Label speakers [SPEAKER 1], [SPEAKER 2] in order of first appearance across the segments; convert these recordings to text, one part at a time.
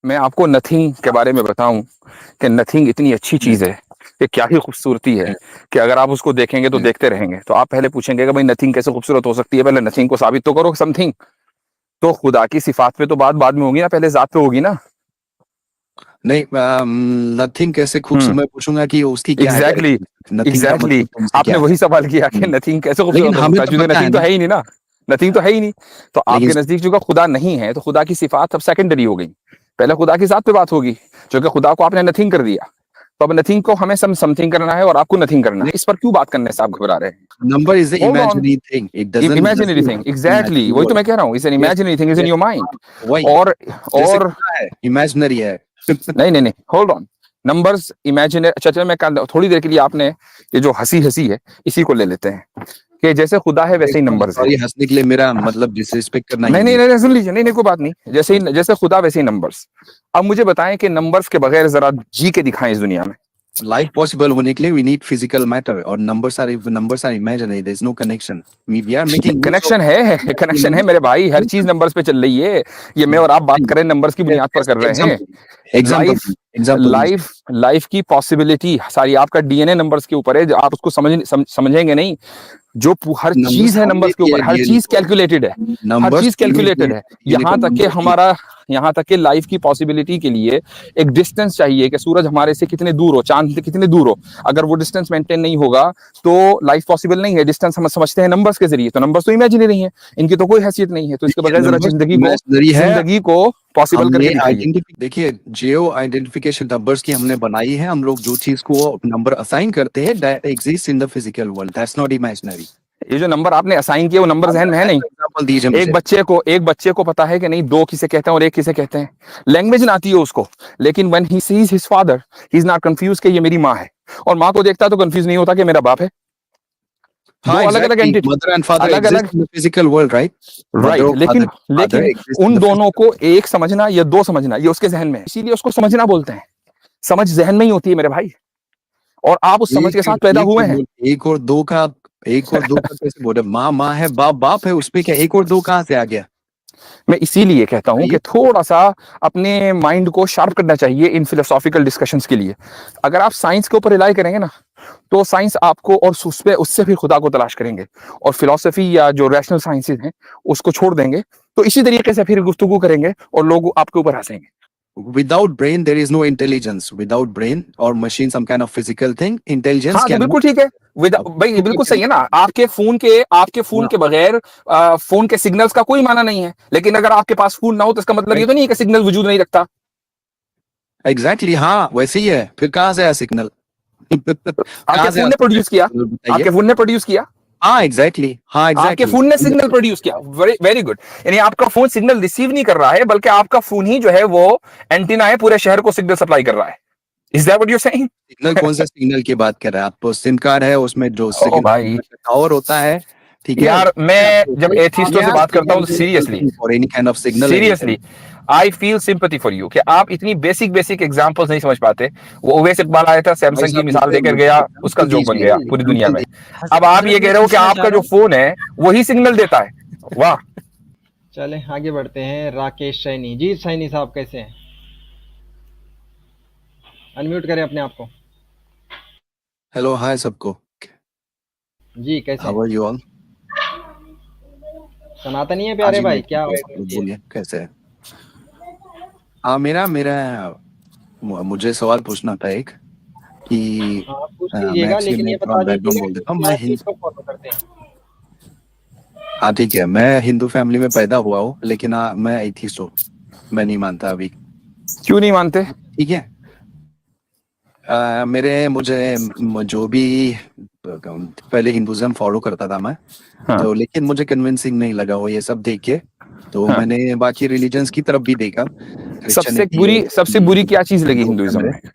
[SPEAKER 1] मैं आपको नथिंग के बारे में बताऊं कि नथिंग इतनी अच्छी चीज है कि क्या ही खूबसूरती है कि अगर आप उसको देखेंगे तो देखते रहेंगे। तो आप पहले पूछेंगे कि भाई नथिंग कैसे खूबसूरत हो सकती है, पहले नथिंग को साबित तो करो समथिंग। तो खुदा की सिफात पे तो बात बाद में होगी ना, पहले जात पे होगी ना।
[SPEAKER 2] नहीं, नथिंग कैसे
[SPEAKER 1] हम्म।
[SPEAKER 2] खूबसूरत, मैं पूछूंगा कि उसकी क्या है
[SPEAKER 1] एग्जैक्टली
[SPEAKER 2] डेफिनेशन, नथिंग का
[SPEAKER 1] एग्जैक्टली
[SPEAKER 2] मतलब तुमसे
[SPEAKER 1] आपने
[SPEAKER 2] क्या है।
[SPEAKER 1] वही सवाल किया कि नथिंग कैसे
[SPEAKER 2] लेकिन
[SPEAKER 1] खूबसूरत हो
[SPEAKER 2] हमें
[SPEAKER 1] सकता है,
[SPEAKER 2] तो
[SPEAKER 1] क्योंकि
[SPEAKER 2] पता है
[SPEAKER 1] नथिंग तो
[SPEAKER 2] ना।
[SPEAKER 1] है ही नहीं ना। नथिंग तो है ही नहीं। तो
[SPEAKER 2] लेकिन
[SPEAKER 1] आपके नजदीक जो खुदा नहीं है तो खुदा की सिफात अब सेकेंडरी हो गई। पहले खुदा की जात पे बात होगी, क्योंकि खुदा को आपने नथिंग कर दिया। तो अब नथिंग को हमें समथिंग करना है और आपको नथिंग करना है। इस पर क्यों बात करने से आप घबरा रहे हैं?
[SPEAKER 2] Number is the
[SPEAKER 1] hold on.
[SPEAKER 2] Imaginary thing, it doesn't
[SPEAKER 1] imaginary thing, exactly वही तो मैं कह रहा हूँ, it's an
[SPEAKER 2] yes
[SPEAKER 1] imaginary thing, is in
[SPEAKER 2] yes,
[SPEAKER 1] your mind.
[SPEAKER 2] वही
[SPEAKER 1] और
[SPEAKER 2] जैसे
[SPEAKER 1] और
[SPEAKER 2] खुदा है इमेजिनरी है।
[SPEAKER 1] नहीं नहीं नहीं, होल्ड ऑन। नंबर्स इमेजिनरी, अच्छा चलो मैं थोड़ी देर के लिए आपने ये जो हंसी हंसी है इसी को ले लेते हैं कि जैसे खुदा है वैसे ही नंबर्स है।
[SPEAKER 2] सॉरी, हंसने के लिए मेरा मतलब डिसरिस्पेक्ट करना
[SPEAKER 1] नहीं
[SPEAKER 2] ही
[SPEAKER 1] नहीं
[SPEAKER 2] नहीं।
[SPEAKER 1] नहीं, सुन लीजिए, नहीं नहीं कोई बात नहीं, जैसे खुदा वैसे ही नंबर्स। अब मुझे बताएं कि नंबर्स के बगैर जरा जी के दिखाएं इस दुनिया में।
[SPEAKER 2] लाइफ पॉसिबल होने के लिए वी नीड फिजिकल मैटर, और numbers are imaginary, there is no connection, we are making use of
[SPEAKER 1] connection है, कनेक्शन है मेरे भाई, हर चीज नंबर्स पे चल रही है। ये मैं और आप बात कर रहे हैं, नंबर्स की बुनियाद पर कर रहे हैं।
[SPEAKER 2] Example example
[SPEAKER 1] life
[SPEAKER 2] example
[SPEAKER 1] life life की पॉसिबिलिटी सारी आपका डीएनए नंबर्स के ऊपर है, जो आप उसको समझेंगे नहीं। हर चीज
[SPEAKER 2] नंबर्स
[SPEAKER 1] है
[SPEAKER 2] हमने
[SPEAKER 1] नंबर्स के
[SPEAKER 2] दिए
[SPEAKER 1] ऊपर, हर
[SPEAKER 2] डीएनए
[SPEAKER 1] चीज
[SPEAKER 2] को,
[SPEAKER 1] कैलकुलेटेड है। हर
[SPEAKER 2] नंबर्स
[SPEAKER 1] चीज
[SPEAKER 2] हमने दिए
[SPEAKER 1] कैलकुलेटेड है।
[SPEAKER 2] डीएनए को, नंबर्स की।
[SPEAKER 1] यहाँ तक कि लाइफ की पॉसिबिलिटी के लिए एक डिस्टेंस चाहिए कि सूरज हमारे से कितने दूर हो, चांद से कितने दूर हो। अगर वो डिस्टेंस मेंटेन नहीं होगा तो लाइफ पॉसिबल नहीं है। डिस्टेंस हम समझते हैं नंबर्स के जरिए, तो नंबर्स तो इमेजिनरी है, इनकी तो कोई हैसियत नहीं है। तो इसके
[SPEAKER 2] देखिए
[SPEAKER 1] बगैर जरा
[SPEAKER 2] नंबर्स
[SPEAKER 1] जिंदगी को
[SPEAKER 2] इमेजिनरी है।
[SPEAKER 1] जिंदगी को पॉसिबल
[SPEAKER 2] हमने
[SPEAKER 1] करके दिखाइए।
[SPEAKER 2] आइडेंटिफी देखिए, जियो आइडेंटिफिकेशन नंबर्स की हमने बनाई है। हम लोग जो चीज को नंबर असाइन करते हैं that exist in the physical world, that's not imaginary.
[SPEAKER 1] ये जो नंबर आपने असाइन किया वो नंबर जहन में है नहीं।
[SPEAKER 2] एग्जांपल दीजिए
[SPEAKER 1] एक
[SPEAKER 2] मुझे।
[SPEAKER 1] बच्चे को पता है कि नहीं दो किसे कहते हैं और एक किसे कहते हैं। लैंग्वेज ना आती है उसको, लेकिन when he sees his father he is not confuse कि ये मेरी माँ है। और माँ को देखता है तो कंफ्यूज नहीं होता कि मेरा बाप है। दो
[SPEAKER 2] हाँ
[SPEAKER 1] अलग अलग
[SPEAKER 2] exactly,
[SPEAKER 1] entity,
[SPEAKER 2] mother and father
[SPEAKER 1] अलग
[SPEAKER 2] एग्जिस्ट
[SPEAKER 1] अलग।
[SPEAKER 2] In the physical world, right. Mother
[SPEAKER 1] right,
[SPEAKER 2] और फादर फादर
[SPEAKER 1] लेकिन
[SPEAKER 2] एग्जिस्ट इन
[SPEAKER 1] उन
[SPEAKER 2] द
[SPEAKER 1] दोनों
[SPEAKER 2] फिजिकल।
[SPEAKER 1] को एक समझना या दो समझना ये उसके जहन में है, इसीलिए उसको समझना बोलते हैं। समझ जहन में ही होती है मेरे भाई, और आप उस समझ के
[SPEAKER 2] एक
[SPEAKER 1] साथ पैदा
[SPEAKER 2] एक
[SPEAKER 1] हुए हैं।
[SPEAKER 2] एक और दो का, एक और दो का कैसे बोले? माँ माँ है, बाप बाप है, उसपे क्या एक और दो कहाँ से आ गया?
[SPEAKER 1] मैं इसीलिए कहता हूं कि
[SPEAKER 2] बताइए।
[SPEAKER 1] थोड़ा सा अपने माइंड को शार्प करना चाहिए इन फिलोसॉफिकल डिस्कशंस के लिए। अगर आप साइंस के ऊपर रिलाई करेंगे ना, तो साइंस आपको और उस पे उससे भी खुदा को तलाश करेंगे। और फिलोसफी या जो रैशनल साइंसेज हैं उसको छोड़ देंगे। तो इसी तरीके से फिर गुफ्तगू करेंगे और लोग आपके ऊपर हंसेंगे।
[SPEAKER 2] Without brain, there is no intelligence. Without brain or machine, some kind of physical thing, intelligence
[SPEAKER 1] हाँ तो
[SPEAKER 2] cannot.
[SPEAKER 1] बिल्कुल ठीक है। भाई बिल्कुल सही है ना। आपके फोन के बगैर फोन के सिग्नल्स का कोई माना नहीं है। लेकिन अगर आपके पास फोन ना हो तो इसका मतलब ये
[SPEAKER 2] Right?
[SPEAKER 1] तो नहीं है कि सिग्नल वजूद नहीं रखता।
[SPEAKER 2] Exactly, हाँ वैसे ही है। फिर कहाँ से आया सिग्नल?
[SPEAKER 1] आपके
[SPEAKER 2] कहाँ से
[SPEAKER 1] फोन
[SPEAKER 2] आ
[SPEAKER 1] ने
[SPEAKER 2] सकता है
[SPEAKER 1] प्रोड्यूस किया।
[SPEAKER 2] सिग्नल, बताइए।
[SPEAKER 1] आपके फोन ने प्रोड्यूस किया।
[SPEAKER 2] हाँ एग्जैक्टली, हाँ
[SPEAKER 1] आपके
[SPEAKER 2] एग्जैक्टली।
[SPEAKER 1] फोन ने सिग्नल प्रोड्यूस किया, वेरी वेरी गुड। यानी आपका फोन सिग्नल रिसीव नहीं कर रहा है, बल्कि आपका फोन ही जो है वो एंटीना है, पूरे शहर को सिग्नल सप्लाई कर रहा है। Is that what you saying?
[SPEAKER 2] Signal कौन सा सिग्नल की बात कर रहे हैं आप? सिम कार्ड है, उसमें जो
[SPEAKER 1] ओ
[SPEAKER 2] सिग्नल
[SPEAKER 1] भाई,
[SPEAKER 2] टावर होता है, ठीक है।
[SPEAKER 1] यार मैं जब एथिस्टों से बात करता हूँ तो
[SPEAKER 2] for any kind of signal any.
[SPEAKER 1] Seriously I feel sympathy for you कि आप इतनी बेसिक बेसिक एग्जांपल्स नहीं समझ पाते। वो ओवैस इकबाल आया था,
[SPEAKER 2] भाई
[SPEAKER 1] सैमसंग की
[SPEAKER 2] साहब
[SPEAKER 1] मिसाल
[SPEAKER 2] मुझे
[SPEAKER 1] देकर
[SPEAKER 2] मुझे
[SPEAKER 1] गया, उसका
[SPEAKER 2] एग्जांपल
[SPEAKER 1] जोक बन
[SPEAKER 2] दीजिए,
[SPEAKER 1] गया पूरी दुनिया
[SPEAKER 2] एग्जांपल
[SPEAKER 1] में।
[SPEAKER 2] दीजिए।
[SPEAKER 1] अब आप
[SPEAKER 3] हजरत
[SPEAKER 1] ये कह
[SPEAKER 3] मैं
[SPEAKER 1] रहे हो कि
[SPEAKER 3] पूछना चाह
[SPEAKER 1] आपका
[SPEAKER 3] रहा
[SPEAKER 1] जो
[SPEAKER 3] हूँ।
[SPEAKER 1] फोन है वही सिग्नल देता है। वाह।
[SPEAKER 3] चलें आगे बढ़ते हैं। राकेश सैनी जी, सैनी साहब कैसे हैं? अनम्यूट करें अपने आप को।
[SPEAKER 2] हेलो हाय सबको।
[SPEAKER 3] जी कैसे
[SPEAKER 2] हाउ
[SPEAKER 3] हैं?
[SPEAKER 2] Are you all?
[SPEAKER 3] सनातनी है
[SPEAKER 2] हाँ
[SPEAKER 3] प्यारे
[SPEAKER 2] जी मैं
[SPEAKER 3] भाई,
[SPEAKER 2] ठीक
[SPEAKER 3] क्या
[SPEAKER 2] हूँ,
[SPEAKER 3] हो
[SPEAKER 2] आप लोग
[SPEAKER 3] गया?
[SPEAKER 2] बोलिए कैसे है? हाँ मेरा मेरा मुझे सवाल पूछना था एक कि
[SPEAKER 3] हाँ आप पूछ
[SPEAKER 2] मैं
[SPEAKER 3] लीजिएगा,
[SPEAKER 2] एक्चुअली
[SPEAKER 3] लेकिन
[SPEAKER 2] मैं
[SPEAKER 3] ये
[SPEAKER 2] थोड़ा
[SPEAKER 3] बता
[SPEAKER 2] बैकग्राउंड
[SPEAKER 3] दीजिएगा
[SPEAKER 2] बोल
[SPEAKER 3] कि
[SPEAKER 2] देता हूँ।
[SPEAKER 3] क्या चीज़ को फॉलो करते हैं।
[SPEAKER 2] हाँ ठीक है, मैं हिंदू फैमिली में पैदा हुआ हूँ, लेकिन मैं एथिस्ट हूँ। मैं नहीं मानता अभी।
[SPEAKER 1] क्यों नहीं मानते?
[SPEAKER 2] ठीक है। मेरे मुझे जो भी पहले हिंदुज्म फॉलो करता था मैं,
[SPEAKER 1] हाँ
[SPEAKER 2] तो लेकिन मुझे कन्विंसिंग नहीं लगा वो ये सब देख के। तो
[SPEAKER 1] हाँ।
[SPEAKER 2] मैंने बाकी रिलीजन्स की तरफ भी देखा, क्रिश्चियनिटी है,
[SPEAKER 1] सबसे बुरी क्या चीज लगी हिंदुइज्म
[SPEAKER 2] हिंदुइज्म है।
[SPEAKER 1] में?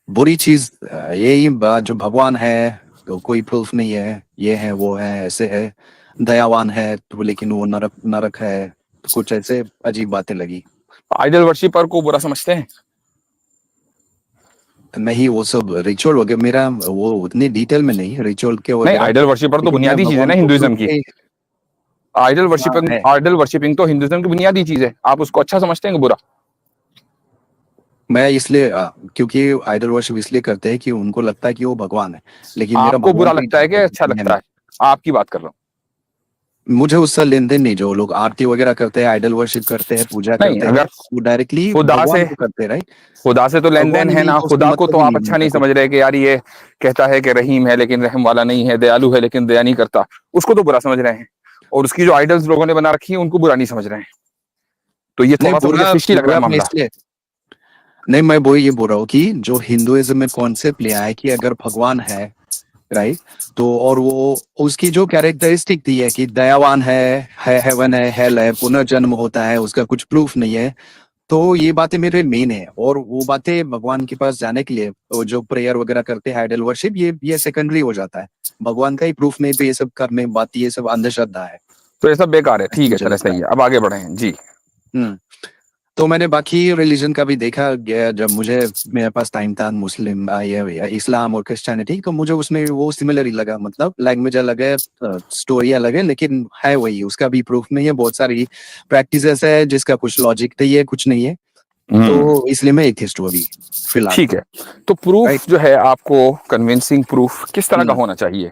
[SPEAKER 2] बुरी चीज यही जो भगवान है तो कोई प्रूफ नहीं है, ये है वो है ऐसे है, दयावान है तो लेकिन वो नरक नरक है, तो कुछ ऐसे अजीब बातें लगी।
[SPEAKER 1] आइडल वर्शिपर को बुरा समझते हैं?
[SPEAKER 2] नहीं वो सब रिचुअल वगैरह, मेरा वो उतनी डिटेल में नहीं रिचुअल के
[SPEAKER 1] नहीं,
[SPEAKER 2] वगैरह।
[SPEAKER 1] आइडल वर्शिपर तो
[SPEAKER 2] लेकिन मैं
[SPEAKER 1] बुनियादी चीज है
[SPEAKER 2] भगवान
[SPEAKER 1] ना
[SPEAKER 2] को प्रूफ
[SPEAKER 1] हिंदुइज्म की।
[SPEAKER 2] के है।
[SPEAKER 1] आइडल वर्शिपिंग तो हिंदुइज्म की बुनियादी चीज है, आप उसको अच्छा समझते हैं कि बुरा?
[SPEAKER 2] मैं इसलिए क्योंकि आइडल वर्शिप इसलिए करते हैं कि उनको लगता है कि वो भगवान है, लेकिन मेरा
[SPEAKER 1] आपको
[SPEAKER 2] भगवान
[SPEAKER 1] बुरा
[SPEAKER 2] कोई
[SPEAKER 1] लगता है कि अच्छा
[SPEAKER 2] नहीं
[SPEAKER 1] लगता
[SPEAKER 2] है।
[SPEAKER 1] है? आपकी बात कर रहा हूँ।
[SPEAKER 2] मुझे उससे लेन देन नहीं। जो लोग आरती वगैरह करते हैं, आइडल वर्शिप करते हैं, पूजा
[SPEAKER 1] नहीं,
[SPEAKER 2] करते हैं,
[SPEAKER 1] अगर
[SPEAKER 2] वो डायरेक्टली
[SPEAKER 1] खुदा से
[SPEAKER 2] भगवान को करते हैं, राइट?
[SPEAKER 1] खुदा से तो लेन देन
[SPEAKER 2] भगवान ही
[SPEAKER 1] है
[SPEAKER 2] नहीं
[SPEAKER 1] ना,
[SPEAKER 2] तो उसका
[SPEAKER 1] खुदा को
[SPEAKER 2] मतलब
[SPEAKER 1] तो
[SPEAKER 2] ही
[SPEAKER 1] आप
[SPEAKER 2] नहीं
[SPEAKER 1] अच्छा
[SPEAKER 2] बनता
[SPEAKER 1] नहीं
[SPEAKER 2] कुछ।
[SPEAKER 1] समझ रहे कि यार ये कहता है कि रहीम है लेकिन रहम वाला नहीं है, दयालु है लेकिन दया नहीं करता, उसको तो बुरा समझ रहे हैं। और उसकी जो आइडल्स लोगों ने बना रखी है उनको बुरा नहीं समझ रहे हैं। तो ये
[SPEAKER 2] नहीं,
[SPEAKER 1] थोड़ा सा मुझे
[SPEAKER 2] बुरा
[SPEAKER 1] फिशी लग रहा
[SPEAKER 2] बुरा
[SPEAKER 1] है
[SPEAKER 2] मैं
[SPEAKER 1] मामला।
[SPEAKER 2] इसलिए नहीं, मैं वो ये बोल रहा हूँ कि जो हिंदुइज्म में कॉन्सेप्ट लिया है कि अगर भगवान है, राइट, तो और वो उसकी जो कैरेक्टरिस्टिक दी है कि दयावान है हेवन है, हेल है, पुनर्जन्म होता है, उसका कुछ प्रूफ नहीं है। तो ये बातें मेरे मेन है, और वो बातें भगवान के पास जाने के लिए वो जो प्रेयर वगैरह करते हैं, आइडल वर्शिप, ये सेकेंडरी हो जाता है। भगवान का ही प्रूफ नहीं, तो ये सब करने बात, ये सब अंधश्रद्धा है,
[SPEAKER 1] तो ये सब बेकार है,
[SPEAKER 2] ऐसा
[SPEAKER 1] ठीक है,
[SPEAKER 2] मुझे
[SPEAKER 1] चले
[SPEAKER 2] लगता
[SPEAKER 1] सही
[SPEAKER 2] है।
[SPEAKER 1] है, अब आगे बढ़े हैं जी।
[SPEAKER 2] हम्म। तो मैंने बाकी रिलीजन का भी देखा गया, जब मुझे मेरे पास टाइम था, मुस्लिम या इस्लाम और क्रिश्चियनिटी, तो मुझे उसमें वो सिमिलर ही लगा। मतलब लैंग्वेज अलग है, स्टोरी अलग है, लेकिन है वही, उसका भी प्रूफ नहीं है। बहुत सारी प्रैक्टिसेस है जिसका कुछ लॉजिक नहीं है, कुछ नहीं है। तो इसलिए मैं एथिस्ट हूँ अभी फिलहाल,
[SPEAKER 1] ठीक है। तो
[SPEAKER 2] राइट।
[SPEAKER 1] प्रूफ जो है आपको कन्विंसिंग प्रूफ किस तरह का होना चाहिए?